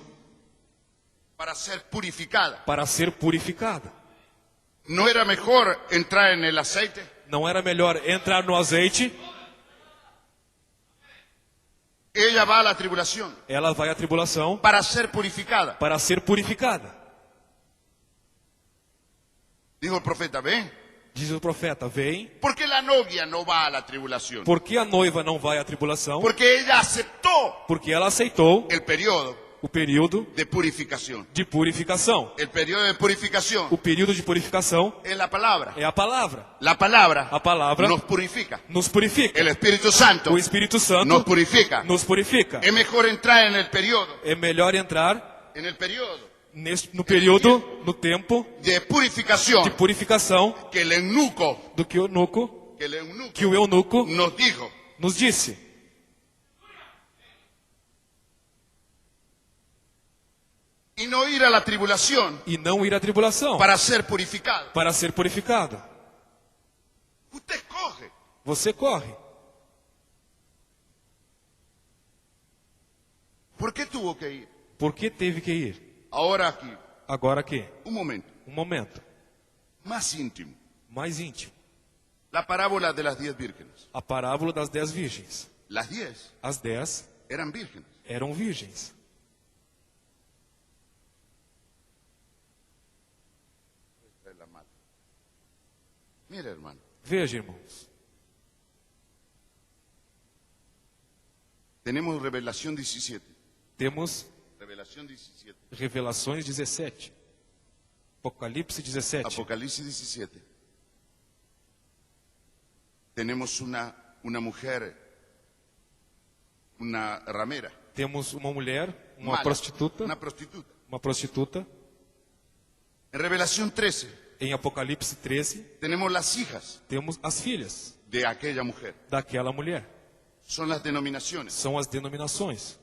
Para ser purificada. Para ser purificada. ¿No era mejor entrar en el aceite? Não era melhor entrar no azeite? Ella va a la tribulación Ela vai à tribulação para ser purificada. para ser purificada. Dijo el profeta, ¿ven? Diz o profeta, vem. ¿Por qué la novia no va a la tribulación? Por que a noiva não vai à tribulação? Porque ella aceptó Porque ela aceitou el periodo o período de purificación. de purificação. El periodo de purificación O período de purificação es la palabra. é a palavra. La palabra A palavra nos purifica. nos purifica. El Espíritu Santo O Espírito Santo nos purifica. nos purifica. Es mejor entrar en el periodo, É melhor entrar no período, no tempo de de purificación purificação que el eunuco, do que o eunuco nos dijo. nos disse. Y no ir a la tribulación E não ir à tribulação para ser purificado. para ser purificado. Usted escoge. Você corre. ¿Por qué tuvo que ir? Por que teve que ir? Ahora aquí, Agora aqui, un momento, um momento más íntimo. mais íntimo. La parábola de las 10 vírgenes. A parábola das 10 virgens. Las 10 As 10 eran vírgenes. eram virgens. Esta es la mala. Mira, hermano, Veja, irmãos. tenemos Revelación 17. Temos Revelación 17. Revelações 17. Apocalipse 17. Apocalipsis 17. Tenemos una mujer, una ramera. Temos uma mulher, uma mala, prostituta. Una prostituta. Uma prostituta. En Revelación 13 Em Apocalipse 13, tenemos las hijas temos as filhas de aquella mujer. daquela mulher. Son las denominaciones. São as denominações.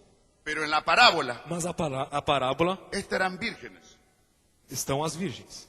Pero en la parábola, Mas a parábola estas eran vírgenes. estão as virgens.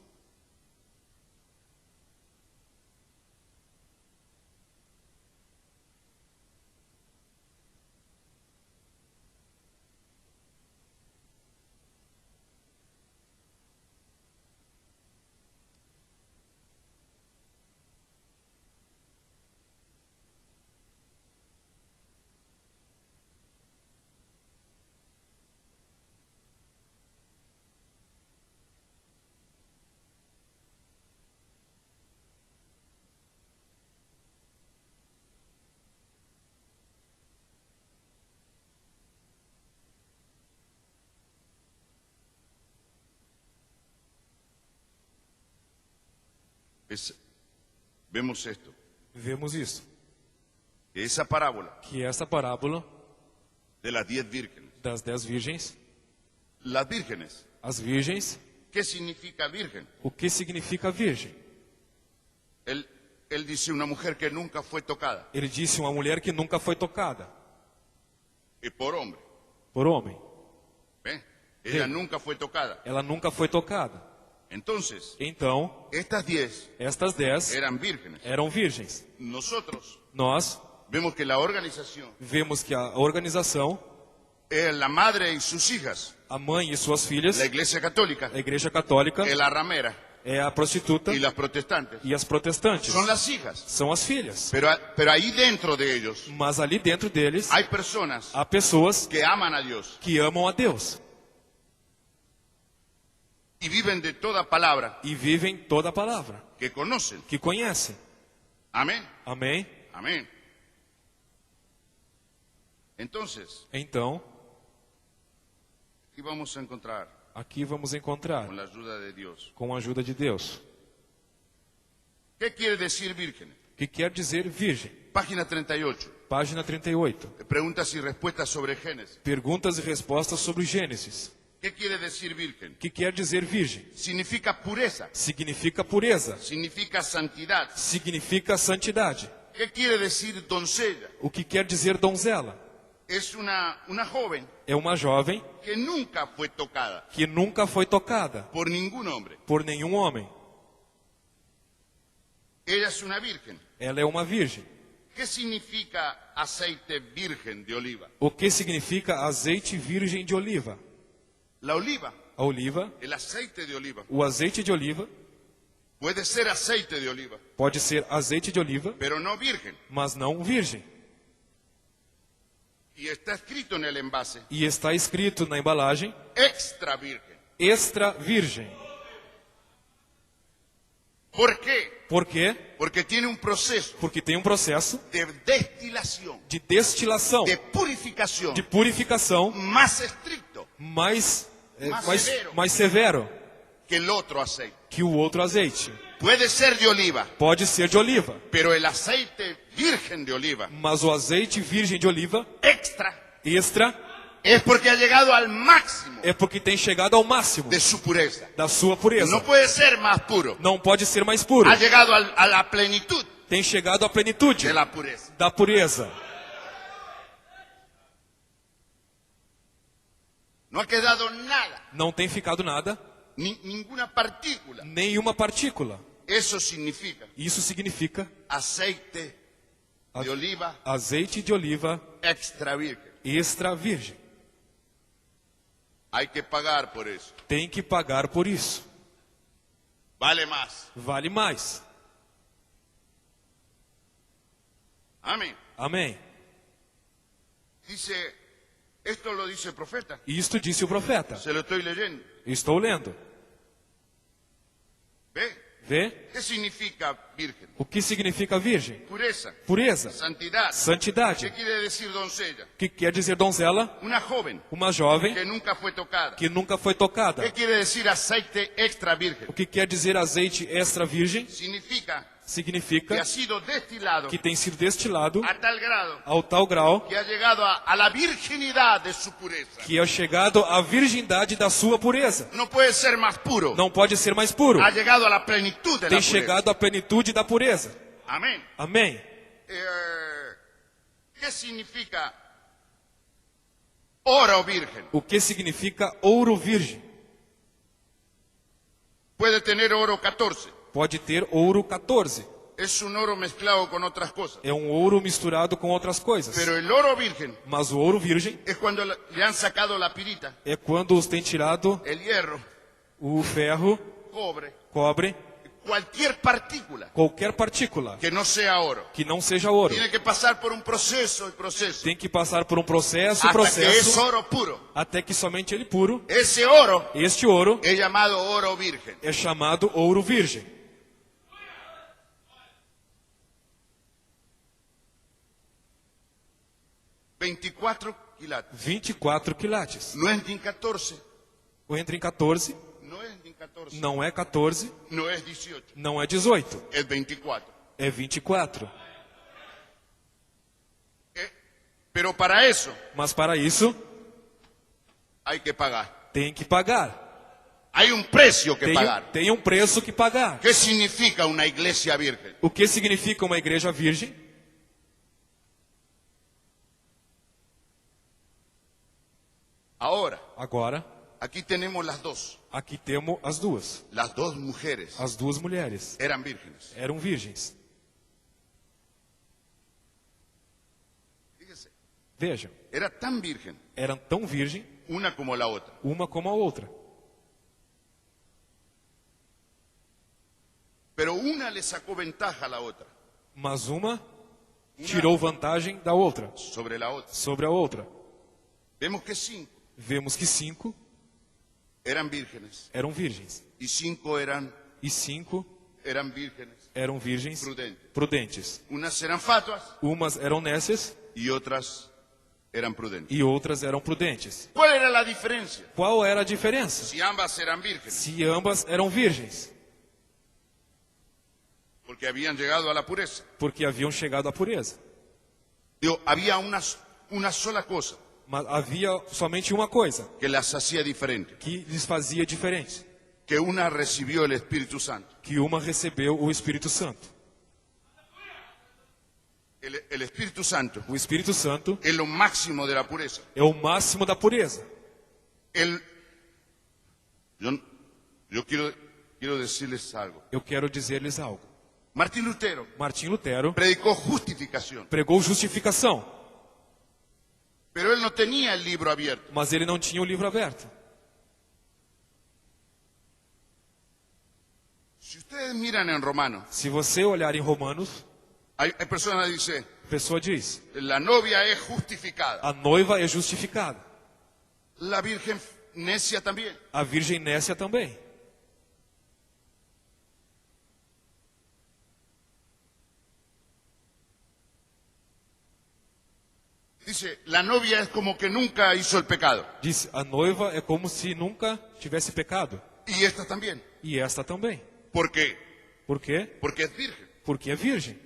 Vemos esto, Vemos isso. que esa parábola Que essa parábola de las 10 vírgenes. das 10 virgens, Las vírgenes, as virgens, ¿qué significa virgen? o que significa virgem? Él dice una mujer que nunca fue tocada Ele disse uma mulher que nunca foi tocada por hombre. por homem. ¿Ve? Ella Sí. nunca fue tocada. Ela nunca foi tocada. Entonces, Então, estas 10 estas 10 eran vírgenes. eram virgens. Nosotros Nós vemos que la organización vemos que a organização, es la madre y sus hijas, a mãe e suas filhas, la iglesia católica, a igreja católica, es la ramera é a prostituta y las protestantes. e as protestantes. Son las hijas. São as filhas. Pero ahí dentro de ellos Mas ali dentro deles, hay personas há pessoas que aman a Dios que amam a Deus y viven de toda palabra e vivem toda a palavra, que conocen. que conhecem. Amén. Amém? Amén. Entonces, Então, aquí vamos a encontrar, aqui vamos encontrar, con la ayuda de Dios, com a ajuda de Deus, ¿qué quiere decir virgen? o que quer dizer virgem. Página 38. Página 38. Preguntas y respuestas sobre Génesis. Perguntas e respostas sobre Gênesis. ¿Qué quiere decir virgen? O que quer dizer virgem? Significa pureza, Significa pureza. significa santidad. Significa santidade. ¿Qué quiere decir doncella? O que quer dizer donzela? Es una joven É uma jovem que nunca fue tocada que nunca foi tocada por ningún hombre. por nenhum homem. Ella es una virgen. Ela é uma virgem. ¿Qué significa aceite virgen de oliva? O que significa azeite virgem de oliva? La oliva, A oliva, el aceite de oliva, o azeite de oliva, puede ser aceite de oliva, pode ser azeite de oliva, pero no virgen. mas não virgem. Y está escrito en el envase, E está escrito na embalagem, extra virgen. extra virgem. ¿Por qué? Por quê? Porque tiene un proceso Porque tem um processo de destilación, de destilação, de purificación de purificação más estricto mais, Mais severo. mais severo que el otro aceite. que o outro azeite. Puede ser de oliva, Pode ser de oliva, pero el aceite virgen de oliva mas o azeite virgem de oliva, extra extra, es porque ha llegado al máximo é porque tem chegado ao máximo de su pureza. da sua pureza. No puede ser más puro. Não pode ser mais puro. Ha llegado a la plenitud Tem chegado à plenitude de la pureza. da pureza. No ha quedado nada, Não tem ficado nada, ninguna partícula. nenhuma partícula. Eso significa Isso significa aceite de oliva azeite de oliva extra virgen. extra virgem. Hay que pagar por eso. Tem que pagar por isso. Vale más. Vale mais. Amén. Amém. Dice, esto lo dice el profeta. Isto disse o profeta. Se lo estoy leyendo. Estou lendo. ¿Ve? Vê? ¿Qué significa virgen? O que significa virgem? Pureza, Pureza, santidad. santidade. ¿Qué quiere decir doncella? O que quer dizer donzela? Una joven Uma jovem que nunca fue tocada. que nunca foi tocada. ¿Qué quiere decir aceite extra virgen? O que quer dizer azeite extra virgem? Significa que Significa ha sido destilado que tem sido destilado a tal grado ao tal grau que ha llegado a la virginidad de su pureza. que é chegado à virgindade da sua pureza. No puede ser más puro. Não pode ser mais puro. Ha llegado a la plenitud de la Tem pureza. chegado à plenitude da pureza. Amén. Amém. ¿Qué significa oro virgen? O que significa ouro virgem? Puede tener oro 14. Pode ter ouro 14. Es un oro mezclado con otras cosas. É um ouro misturado com outras coisas. Pero el oro virgen Mas o ouro virgem es cuando le han sacado la pirita, é quando os tem tirado el hierro, o ferro, cobre, cobre, cualquier partícula qualquer partícula que no sea oro. que não seja ouro. Tiene que pasar por un proceso y proceso Tem que passar por um processo, hasta que es processo, oro puro. até que somente ele puro. Ese oro Este ouro es llamado oro virgen. é chamado ouro virgem. 24 quilates. 24 quilates. No es ni 14, Entra em 14, no es ni 14, não é 14, no es 18, não é 18, es 24. é 24. Pero para eso Mas para isso, hay que pagar. tem que pagar. Hay un precio que pagar. Tem um preço que pagar. ¿Qué significa una iglesia virgen? O que significa uma igreja virgem? Ahora, Agora, aquí tenemos las dos. aqui temos as duas. Las dos mujeres As duas mulheres eran vírgenes. eram virgens. Fíjese, Vejam, era tan virgen eram tão virgem, una como la otra. uma como a outra. Pero una le sacó ventaja a la otra Mas uma tirou vantagem da outra, sobre la otra. sobre a outra. Vemos que 5 Vemos que 5 eran vírgenes eram virgens. y 5 E 5 eran vírgenes eram virgens prudentes. prudentes. Unas eran fatuas Umas eram nécias y otras eran prudentes. e outras eram prudentes. ¿Cuál era la diferencia? Qual era a diferença? Si ambas eran vírgenes, Se ambas eram virgens, porque habían llegado a la pureza. porque haviam chegado à pureza. Digo, había una sola cosa Mas havia somente uma coisa que las hacía diferentes, que lhes fazia diferente, que una recibió el Espíritu Santo. que uma recebeu o Espírito Santo. El Espíritu Santo O Espírito Santo es lo máximo de la pureza. é o máximo da pureza. Yo quiero decirles algo. Eu quero dizer-lhes algo. Martín Lutero Martim Lutero predicó justificación, pregou justificação, pero él no tenía el libro abierto. mas ele não tinha o livro aberto. Si ustedes miran en Romanos, Se você olhar em Romanos, hay personas que dicen, a pessoa diz: la novia es justificada, a noiva é justificada, la virgen necia también. a virgem nécia também. Dice, la novia es como que nunca hizo el pecado. Diz: a noiva é como se nunca tivesse pecado. Y esta también. E esta também. ¿Por qué? Por quê? Porque es virgen. Porque é virgem.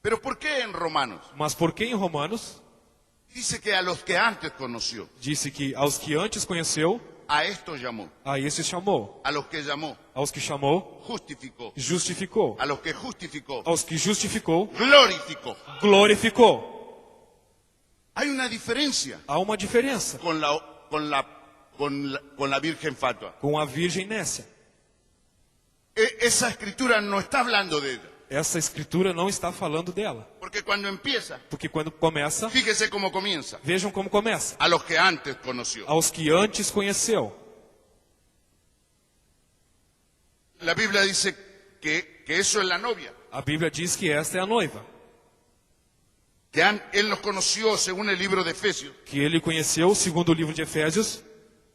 Pero ¿por qué en Romanos? Mas por que em Romanos Dice que a los que antes conoció, disse que aos que antes conheceu, a estos llamó. a esses chamou. A los que llamó, Aos que chamou, justificó. justificou. A los que justificó, Aos que justificou, glorificó. glorificou. Hay una diferencia Há uma diferença con la virgen fatua. com a virgem nécia. Esa escritura no está hablando de ella. Essa escritura não está falando dela. Porque cuando empieza, Porque quando começa, fíjese cómo comienza. vejam como começa. A los que antes conoció. Aos que antes conheceu. La Biblia dice que eso es la novia. A Bíblia diz que esta é a noiva. Él los conoció según el libro de Efesios. Que ele conheceu, segundo o livro de Efésios,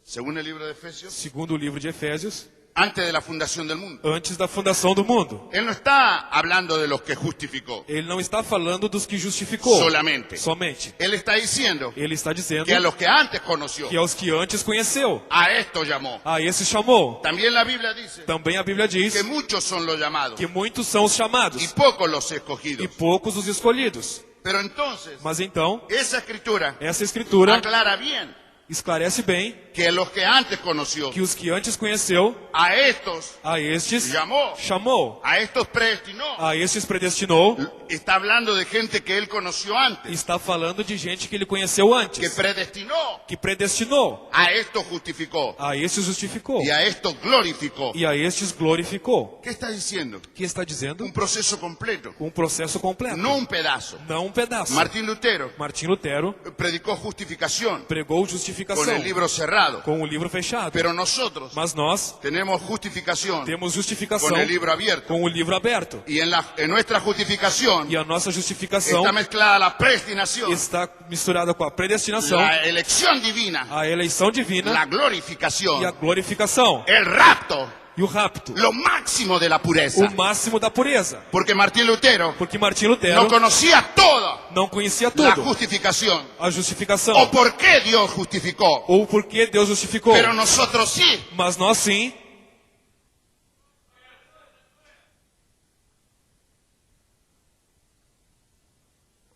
Según el libro de Efesios. segundo o livro de Efésios, Antes de la fundación del mundo. antes da fundação do mundo. Él no está hablando de los que justificó Ele não está falando dos que justificou solamente. somente. Él está diciendo Ele está dizendo que a los que antes conoció, que aos que antes conheceu, a esto llamó. a esse chamou. También la Biblia dice Também a Bíblia diz que muchos son los llamados que muitos são os y chamados pocos los e escogidos. poucos os escolhidos. Pero entonces, Mas então, esa escritura essa escritura aclara bien esclarece bem que los que antes conoció, que os que antes conheceu, a estos a estes llamó, chamou, a estos predestinó. a estes predestinou. Está hablando de gente que él conoció antes, Está falando de gente que ele conheceu que antes, predestinó, que predestinou, a estos justificó a estes justificou y a estos glorificó. e a estes glorificou. ¿Qué está diciendo? Que está dizendo? Un proceso completo, Um processo completo, no un pedazo. não um pedaço. Martín Lutero Martim Lutero predicó justificación pregou con justificação el libro cerrado, com o livro fechado. pero nosotros Mas nós tenemos justificación temos justificação con el libro abierto. com o livro aberto. Y en nuestra justificación E a nossa justificação está mezclada la predestinación, está misturada com a predestinação, la elección divina, a eleição divina la e a glorificación, glorificação el rapto, e o rapto, lo máximo de la pureza. o máximo da pureza. Porque Martín Lutero Porque Martim Lutero no conocía toda não conhecia la tudo, justificación a justificação, o por qué Dios justificó, ou por que Deus justificou. pero nosotros sí. Mas nós sim.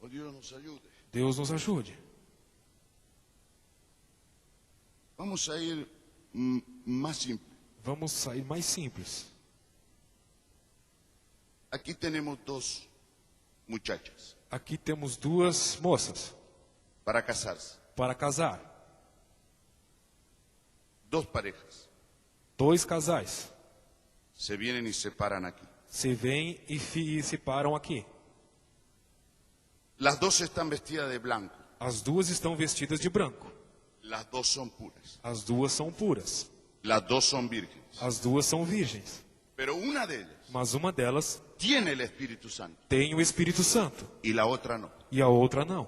Oh, Dios nos ayude. Deus nos ajude. Vamos a ir más simple. Vamos sair mais simples. Aquí tenemos dos muchachas Aqui temos duas moças para casarse, para casar. dos parejas. Dois casais Se vienen y se paran aquí. se vêm e se param aqui. Las dos están vestidas de blanco. As duas estão vestidas de branco. Las dos son puras. As duas são puras. Las dos son vírgenes. As duas são virgens. Pero una de ellas Mas uma delas tiene el Espíritu Santo tem o Espírito Santo y la otra no. e a outra não.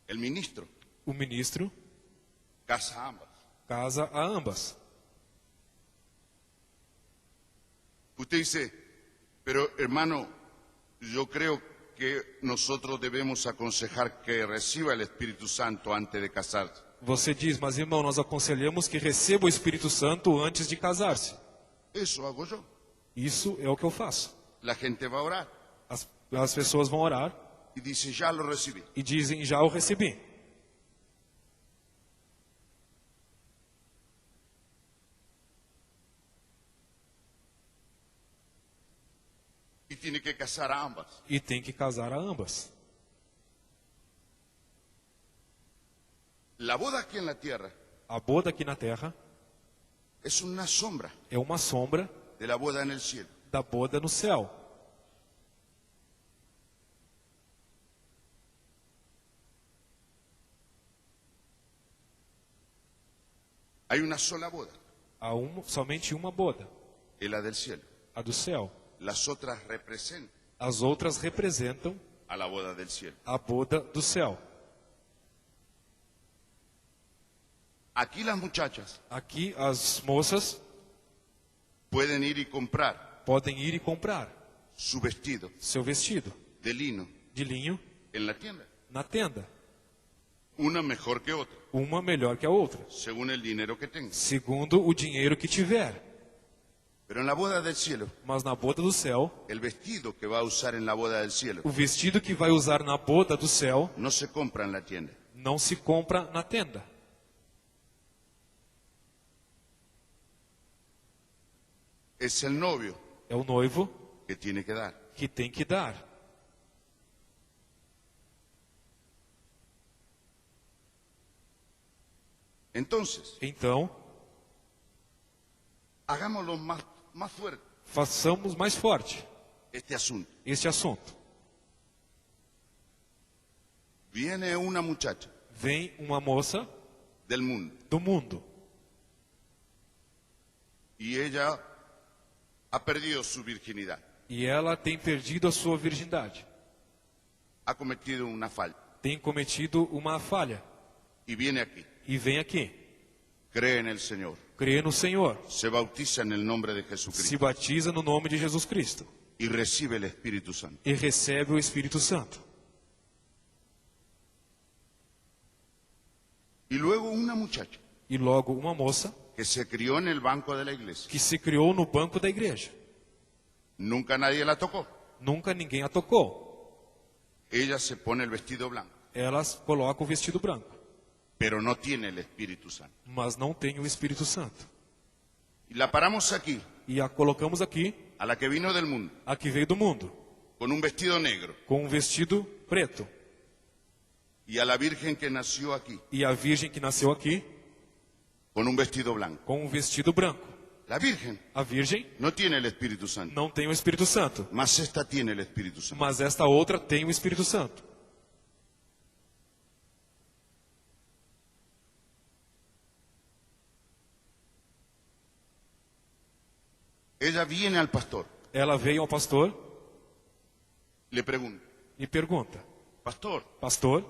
El ministro O ministro casa a ambas. casa a ambas. Usted dice, pero hermano, yo creo que nosotros debemos aconsejar que reciba el Espíritu Santo antes de casarse. Você diz, mas irmão, nós aconselhamos que receba o Espírito Santo antes de casar-se. Eso hago yo. Isso é o que eu faço. La gente va a orar As pessoas vão orar y dice, ya lo recibí. e dizem, já o recebi. Y tiene que casar a ambas. E tem que casar a ambas. La boda aquí en la tierra A boda aqui na terra es una sombra é uma sombra de la boda en el cielo. da boda no céu. Hay una sola boda, Há somente uma boda, es la del cielo. a do céu. Las otras representan As outras representam a la boda del cielo. a boda do céu. Aquí las muchachas Aqui as moças pueden ir y comprar podem ir e comprar su vestido seu vestido de lino de linho en la tienda. na tenda. Una mejor que otra, Uma melhor que a outra, según el dinero que tengas. segundo o dinheiro que tiver. Pero en la boda del cielo, Mas na boda do céu, el vestido que va a usar en la boda del cielo o vestido que vai usar na boda do céu no se compra en la tienda. não se compra na tenda. Es el novio É o noivo que tiene que dar. que tem que dar. Entonces, Então, hagámoslo más fuerte façamos mais forte este asunto. este assunto. Viene una muchacha Vem uma moça del mundo do mundo y ella ha perdido su virginidad, e ela tem perdido a sua virgindade. ha cometido una falta Tem cometido uma falha y viene aquí, e vem aqui. cree en el Señor, Crê no Senhor, se bautiza en el nombre de se Jesucristo batiza no nome de Jesus Cristo y recibe el Espíritu Santo. e recebe o Espírito Santo. Y luego una muchacha E logo uma moça que se crió en el banco de la iglesia, que se criou no banco da igreja. nunca nadie la tocó, Nunca ninguém a tocou. ella se pone el vestido blanco, Ela coloca o vestido branco, pero no tiene el Espíritu Santo. mas não tem o Espírito Santo. Y la paramos aquí, E a colocamos aqui, a la que vino del mundo, a que veio do mundo, con un vestido negro, com um vestido preto. y a la Virgen que nació aquí, E a virgem que nasceu aqui, con un vestido blanco. com um vestido branco. La Virgen A virgem no tiene el Espíritu Santo, não tem o Espírito Santo, mas esta tiene el Espíritu Santo. mas esta outra tem o Espírito Santo. Ella viene al pastor, Ela veio ao pastor le pregunta, e pergunta: pastor, Pastor,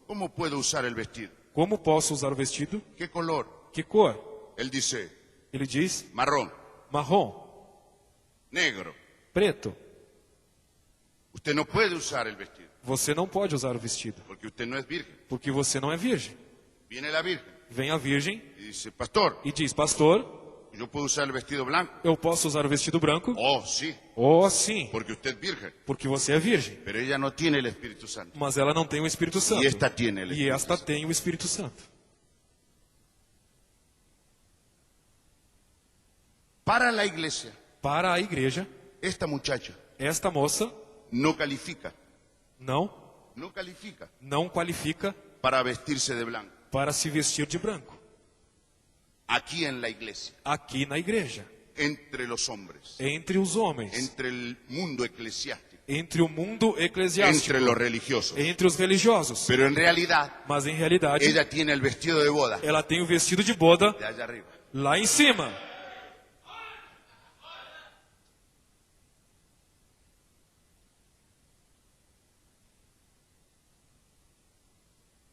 ¿cómo puedo usar el vestido? como posso usar o vestido? ¿Qué color? Que cor? Él dice, Ele diz: marrón, marrom, negro. preto. Usted no puede usar el vestido, Você não pode usar o vestido, porque usted no es virgen. porque você não é virgem. Viene la Virgen Vem a virgem y dice, pastor, e diz: Pastor, ¿yo puedo usar el vestido blanco? eu posso usar o vestido branco? Oh, sí, Oh, sim, porque usted es virgen. porque você é virgem. Pero ella no tiene el Espíritu Santo. Mas ela não tem o Espírito Santo. Y esta tiene el E Espíritu esta Santo. tem o Espírito Santo. Para la iglesia, Para a igreja, esta muchacha esta moça no califica não qualifica para vestirse de blanco. para se vestir de branco. Aquí en la iglesia, Aqui na igreja, entre los hombres, entre os homens, entre el mundo eclesiástico, entre o mundo eclesiástico, entre los religiosos. entre os religiosos. Pero en realidad, Mas em realidade, ella tiene el vestido de boda ela tem o vestido de boda de allá arriba. lá em cima.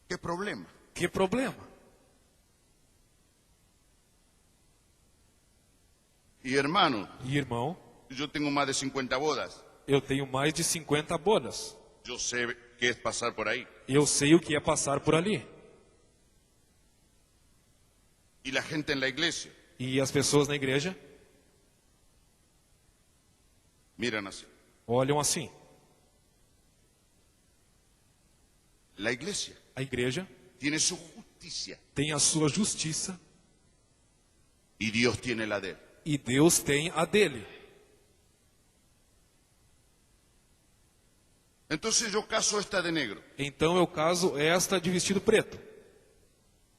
¿Qué problema? Que problema? Y hermano, E irmão, yo tengo más de 50 bodas. eu tenho mais de 50 bodas. Yo sé qué es pasar por ahí. Eu sei o que é passar por ali. Y la gente en la iglesia E as pessoas na igreja miran así. olham assim. La iglesia A igreja tiene su justicia tem a sua justiça y Dios tiene la de él. e Deus tem a dele. Entonces yo caso esta de negro. Então eu caso esta de vestido preto.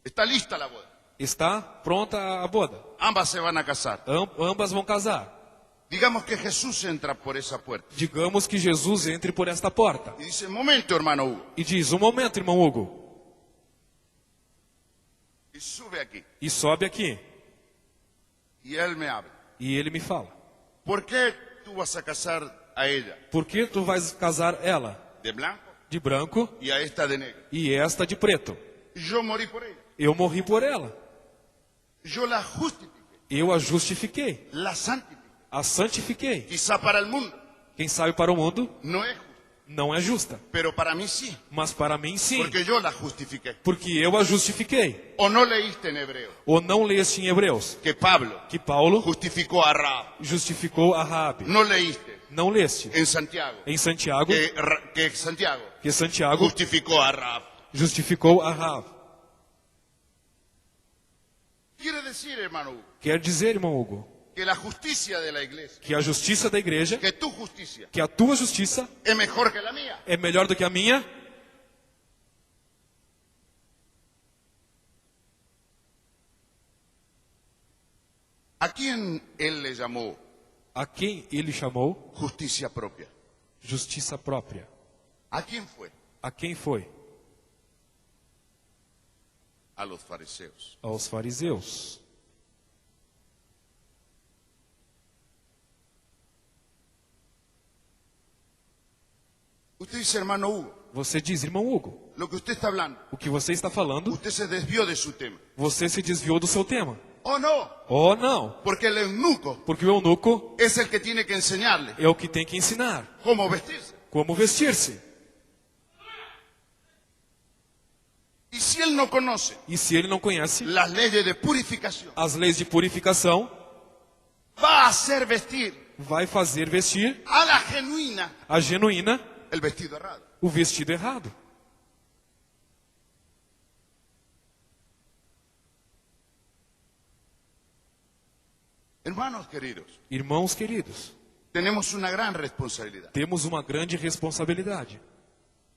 Está lista la boda. Está pronta a boda. Ambas se van a casar. Ambas vão casar. Digamos que Jesús entra por esa puerta Digamos que Jesus entre por esta porta y dice, momento hermano Hugo, e diz: um momento, irmão Hugo, y sube aquí. e sobe aqui. Y él me habla. E ele me fala: ¿Por qué tú vas a casar a ella por que tu vais casar ela de blanco de branco y a esta de negro? e esta de preto? Yo morí por ella. Eu morri por ela. Yo la justifiqué, Eu a justifiquei, la santifiqué. a santifiquei. Quizá para el mundo Quem sabe para o mundo no es justo, não é justa, pero para mí sí, mas para mim sim, porque yo la justifiqué. porque eu a justifiquei. ¿O no leíste en Hebreo Ou não leste em Hebreus que Pablo que Paulo justificó a Rahab? justificou a Raabe? ¿No leíste Não leste en Santiago em Santiago que Santiago que Santiago justificó a Rahab? justificou a Raabe? Quiere decir, hermano Hugo, Quer dizer, irmão Hugo, que la justicia de la iglesia, que a justiça da igreja, que tu justicia que a tua justiça es mejor que la mía. é melhor do que a minha? ¿A quién él le llamó A quem ele chamou? justicia propia? Justiça própria. ¿A quién fue? A quem foi? A los fariseos. Aos fariseus. Usted dice, hermano Hugo, Você diz, irmão Hugo, lo que usted está hablando, o que você está falando, usted se desvió de su tema. você se desviou do seu tema. ¿O no? Oh, não, Porque el eunuco porque o eunuco es el que tiene que enseñarle é o que tem que ensinar cómo vestirse. como vestir-se. Y si él no conoce E se ele não conhece las leyes de purificación, as leis de purificação, va a hacer vestir vai fazer vestir a la genuina a genuína el vestido errado. o vestido errado. Hermanos queridos, Irmãos queridos, tenemos una gran responsabilidad. temos uma grande responsabilidade.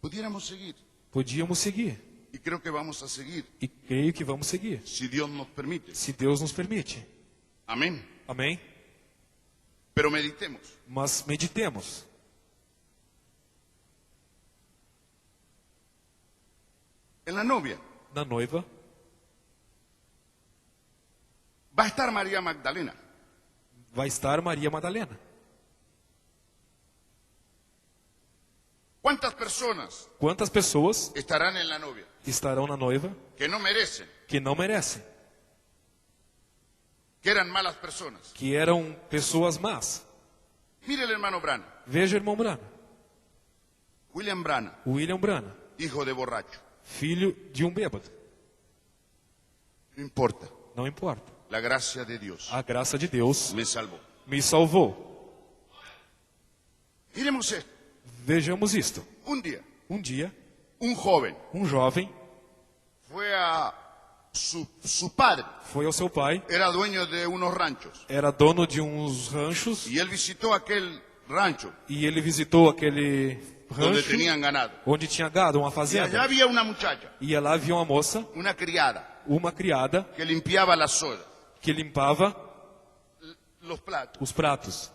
Pudiéramos seguir, Podíamos seguir, y creo que vamos a seguir, e creio que vamos seguir, si Dios nos permite. se Deus nos permite. Amén. Amém? Pero meditemos. Mas meditemos. En la novia Na noiva va a estar María Magdalena. vai estar Maria Madalena. ¿Cuántas personas Quantas pessoas estarán en la novia estarão na noiva que no merecen, que não merecem, que eran malas personas? que eram pessoas más? Mire el hermano Brana, Veja, irmão Brana, William Brana, William Brana, hijo de borracho. filho de um bêbado. No importa, Não importa. la gracia de Dios A graça de Deus me salvó. me salvou. Miremos esto. Vejamos isto. Un día, Um dia, un joven um jovem fue a su padre, foi ao seu pai, era dueño de unos ranchos, era dono de uns ranchos, y él visitó aquel rancho e ele visitou aquele donde rancho tenían ganado. onde tinha gado, uma Y allá fazenda. había una muchacha, E lá havia uma moça, una criada, uma criada, que limpiaba las ollas, que limpava los platos. os pratos.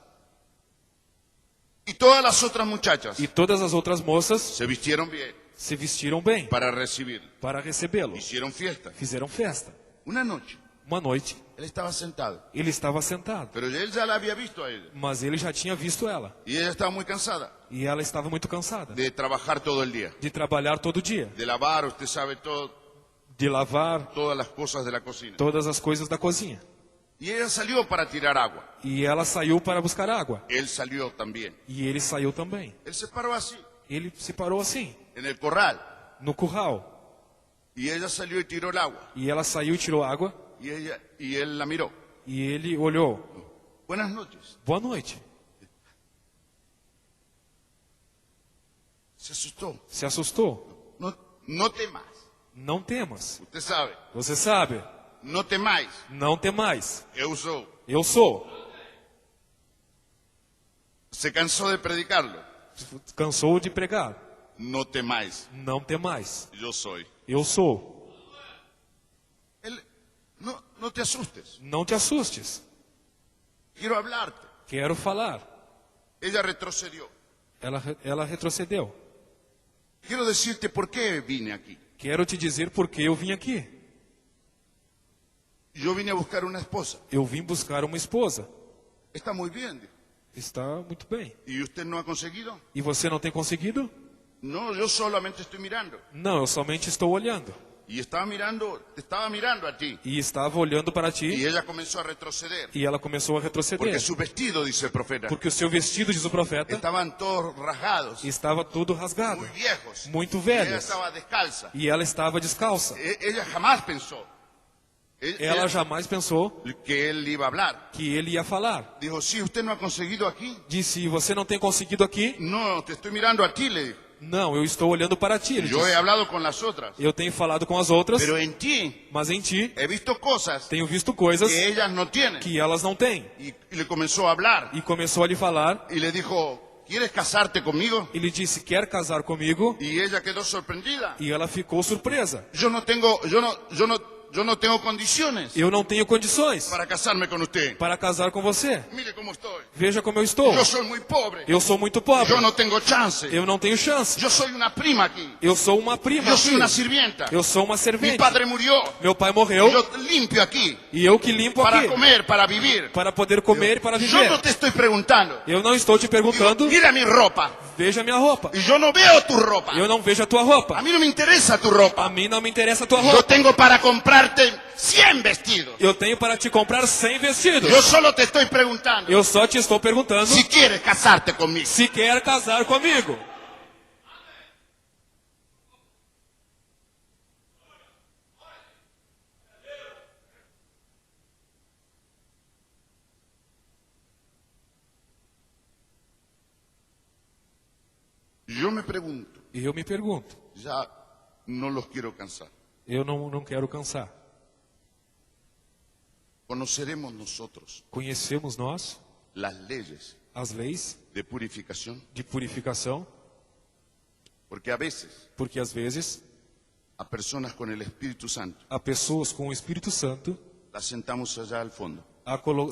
Y todas las otras muchachas E todas as outras moças se vistieron bien se vestiram bem para recibirlo. para recebê-lo. Hicieron fiesta. Fizeram festa. Una noche, Uma noite, él estaba sentado, ele estava sentado, pero él ya la había visto a ella. mas ele já tinha visto ela. Y ella estaba muy cansada E ela estava muito cansada de trabajar todo el día, de trabalhar todo dia, de lavar, usted sabe todo, de lavar todas las cosas de la cocina. todas as coisas da cozinha. Y ella salió para tirar agua. E ela saiu para buscar água. Él salió también. E ele saiu também. Él se paró así, Ele se parou assim, en el corral. no curral. Y ella salió y tiró el agua. E ela saiu e tirou água. Y él la miró. E ele olhou. Buenas noches. Boa noite. Se asustó. Se assustou. No temas. Não temas. Usted sabe. Você sabe. No temáis. Não temais. Eu sou. Eu sou. Se cansó de predicarlo. Cansou de pregar. No temáis. Não temais. Yo soy. Eu sou. Él, no te asustes. Não te assustes. Quiero hablarte. Quero falar. Ella retrocedió. Ela retrocedeu. Quiero decirte por qué vine aquí. Quero te dizer por que eu vim aqui. Yo vine a buscar una esposa. Eu vim buscar uma esposa. Está muy bien, dijo. Está muito bem. ¿Y usted no ha conseguido? E você não tem conseguido? No, yo solamente estoy mirando. Não, eu somente estou olhando. Y te estaba mirando a ti. E estava olhando para Y ti. ella comenzó a retroceder. E ela começou a retroceder. Porque su vestido, dice el profeta, Porque o seu vestido, diz o profeta, estaban todos rasgados, estava tudo rasgado. muy viejos. Muito Y ella velhos. estaba descalza. E ela estava descalça. Ella jamás pensó Ela jamais pensou que él iba a hablar. que ele ia falar. Dijo, sí, usted no ha conseguido aquí. Disse, você não tem conseguido aqui? No, te estoy mirando a ti, le dijo. Não, eu estou olhando para ti. Ele Yo he disse. hablado con las otras. Eu tenho falado com as outras, Pero en ti mas em ti he visto cosas tenho visto coisas que ellas no tienen. que elas não têm. Y le comenzó a hablar. E começou a lhe falar. Y le dijo, ¿quieres casarte conmigo? Ele disse, quer casar comigo? Y ella quedó sorprendida. E ela ficou surpresa. Yo Yo no tengo condiciones Eu não tenho condições para casarme con usted. para casar com você. Mire cómo estoy. Veja como eu estou. Yo soy muy pobre. Eu sou muito pobre. Yo no tengo chance. Eu não tenho chance. Yo soy una prima aquí. Eu sou uma prima. Yo soy aqui. una sirvienta. Eu sou uma Mi servente. padre murió. Meu pai morreu Yo limpio aquí e eu que limpo para aqui comer, para vivir. para poder comer e para Yo viver. no te estoy preguntando. Eu não estou te perguntando. Mira mi ropa. Veja minha roupa. Y yo no veo tu ropa. Eu não vejo a tua A roupa. mí no me interesa tu ropa. A mim não me interessa a tua Yo roupa. tengo para comprarte 100 vestidos. Eu tenho para te comprar 100 vestidos. Yo solo te estoy preguntando Eu só te estou perguntando si quieres casarte conmigo. se quer casar comigo. Yo me pregunto, E eu me pergunto. ya no los quiero cansar. Eu não quero cansar. ¿Conoceremos nosotros Conhecemos nós las leyes as leis de purificación? de purificação, Porque a veces porque às vezes a personas con el Espíritu Santo a pessoas com o Espírito Santo las sentamos allá al fondo,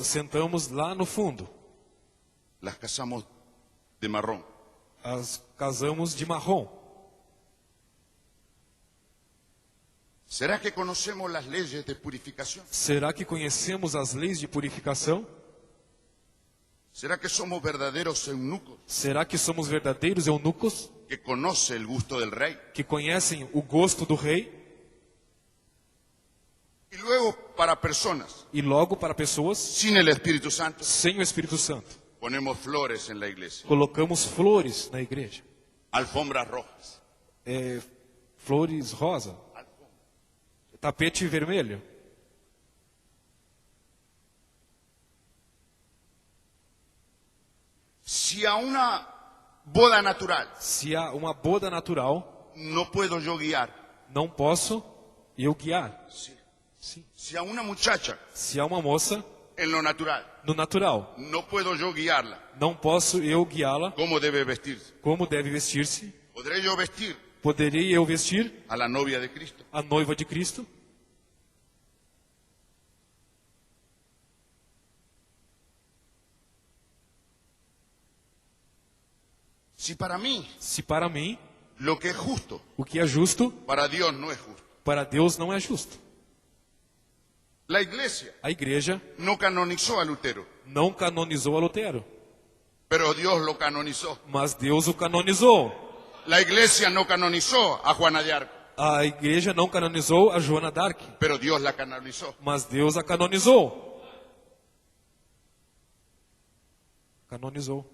sentamos lá no fundo, las casamos de marrón. as casamos de marrom. ¿Será que conocemos las leyes de purificación? Será que conhecemos as leis de purificação? ¿Será que somos verdaderos eunucos Será que somos verdadeiros eunucos que conoce el gusto del rey? que conhecem o gosto do rei? Y luego para personas E logo para pessoas sin el Espíritu Santo sem o Espírito Santo, ponemos flores en la iglesia, colocamos flores na igreja. alfombras rojas. Flores rosa, tapete vermelho. Si a una boda natural Se há uma boda natural, no puedo yo guiar, não posso eu guiar. Sim. si a una muchacha Se há uma moça en lo natural no natural, no puedo yo guiarla, não posso eu guiá-la ¿cómo debe vestirse? como deve vestir-se. ¿Podré yo vestir Poderei eu vestir a la novia de Cristo? a noiva de Cristo? Si para mí Se para mim lo que es justo, o que é justo, para Dios no es justo. para Deus não é justo. La iglesia A igreja no canonizó a Lutero, não canonizou a Lutero, pero Dios lo canonizó. mas Deus o canonizou. La iglesia no canonizó a Juana de Arco, A igreja não canonizou a Joana d'Arc, pero Dios la canonizó. mas Deus a canonizou. Canonizou.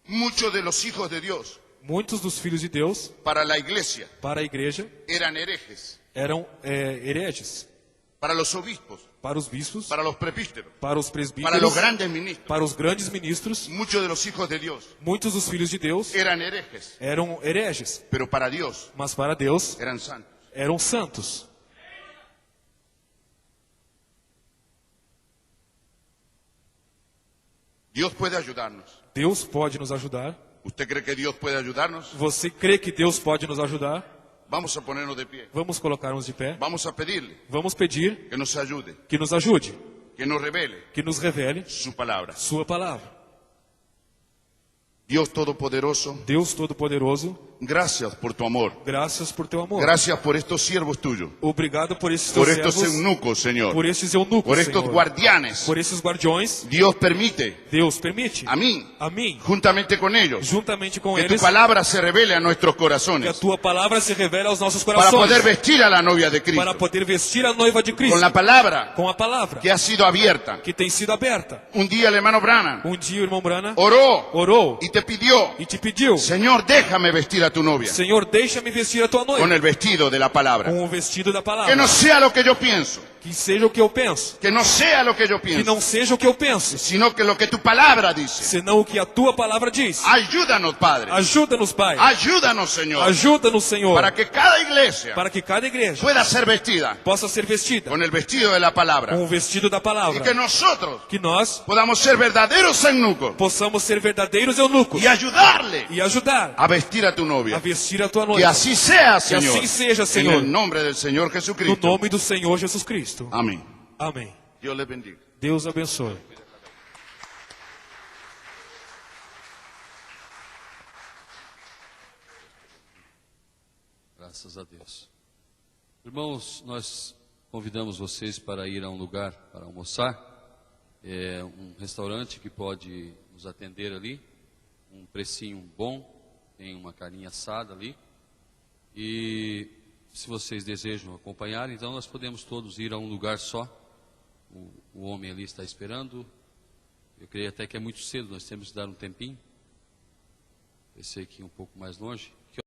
Muchos de los hijos de Dios Muitos dos filhos de Deus, para la iglesia para a igreja, eran herejes, eram hereges. para los obispos, Para os bispos, para los presbíteros, para os para los presbíteros, grandes ministros. para os grandes ministros, Muchos de los hijos de Dios muitos dos filhos de Deus eran herejes, eram hereges, pero para Dios mas para Deus eran santos. eram santos. Dios puede ayudarnos. Deus pode nos ajudar. ¿Usted cree que Dios puede ayudarnos? Você crê que Deus pode nos ajudar? Vamos a ponernos de pie. Vamos colocar-nos de pé. Vamos a pedirle Vamos pedir que nos ayude, que nos ajude, que nos revele que nos revele su palabra. Sua palavra. Dios Todopoderoso, Deus Todo-Poderoso, gracias por tu amor. graças por teu amor. Gracias por estos siervos tuyos, Obrigado por esses por teus estos servos, eunucos, Señor, por esses eunucos, por estos Senhor, guardianes. por esses guardiões. Dios permite Deus permite a mí, a mim, juntamente con ellos, juntamente com que tu eles, palabra se revele a nuestros que a corazones tua palavra se revele aos nossos para corações, poder vestir a la novia de para Cristo poder vestir a noiva de con Cristo, la palabra com a palavra que ha sido abierta. que tem sido aberta. Un día el hermano Branham Dia o irmão Brana oró orou y te pidió, e te pediu: Señor, déjame vestir a tu novia Senhor, deixa-me vestir a tua con noiva el vestido de la palabra. com o vestido da Que palavra. no sea lo que yo pienso, Que seja o que eu penso, que no sea lo que yo que pienso, não seja o que eu penso, sino que lo que tu palabra dice. senão o que a tua palavra diz. Ayúdanos, Padre. Ajuda-nos, Pai. Ayúdanos, Señor, Ajuda-nos, Senhor, para que cada iglesia para que cada igreja pueda ser vestida possa ser vestida con el vestido de la palabra. com o vestido da Y palavra. que nosotros Que nós podamos ser verdaderos eunucos possamos ser verdadeiros eunucos y ayudarle e ajudar a vestir a tu a novia. vestir a tua Que noiva. así sea, Que Señor, assim seja, en Senhor, el nombre del Señor no Jesucristo. nome do Senhor Jesus Cristo. Cristo. Amén. Amém. Dios les bendiga. Deus abençoe. Graças a Deus. Irmãos, nós convidamos vocês para ir a um lugar para almoçar. É um restaurante que pode nos atender ali. Um precinho bom, tem uma carninha assada ali. E se vocês desejam acompanhar, então nós podemos todos ir a um lugar só. O homem ali está esperando. Eu creio até que é muito cedo, nós temos que dar um tempinho. Eu sei que um pouco mais longe.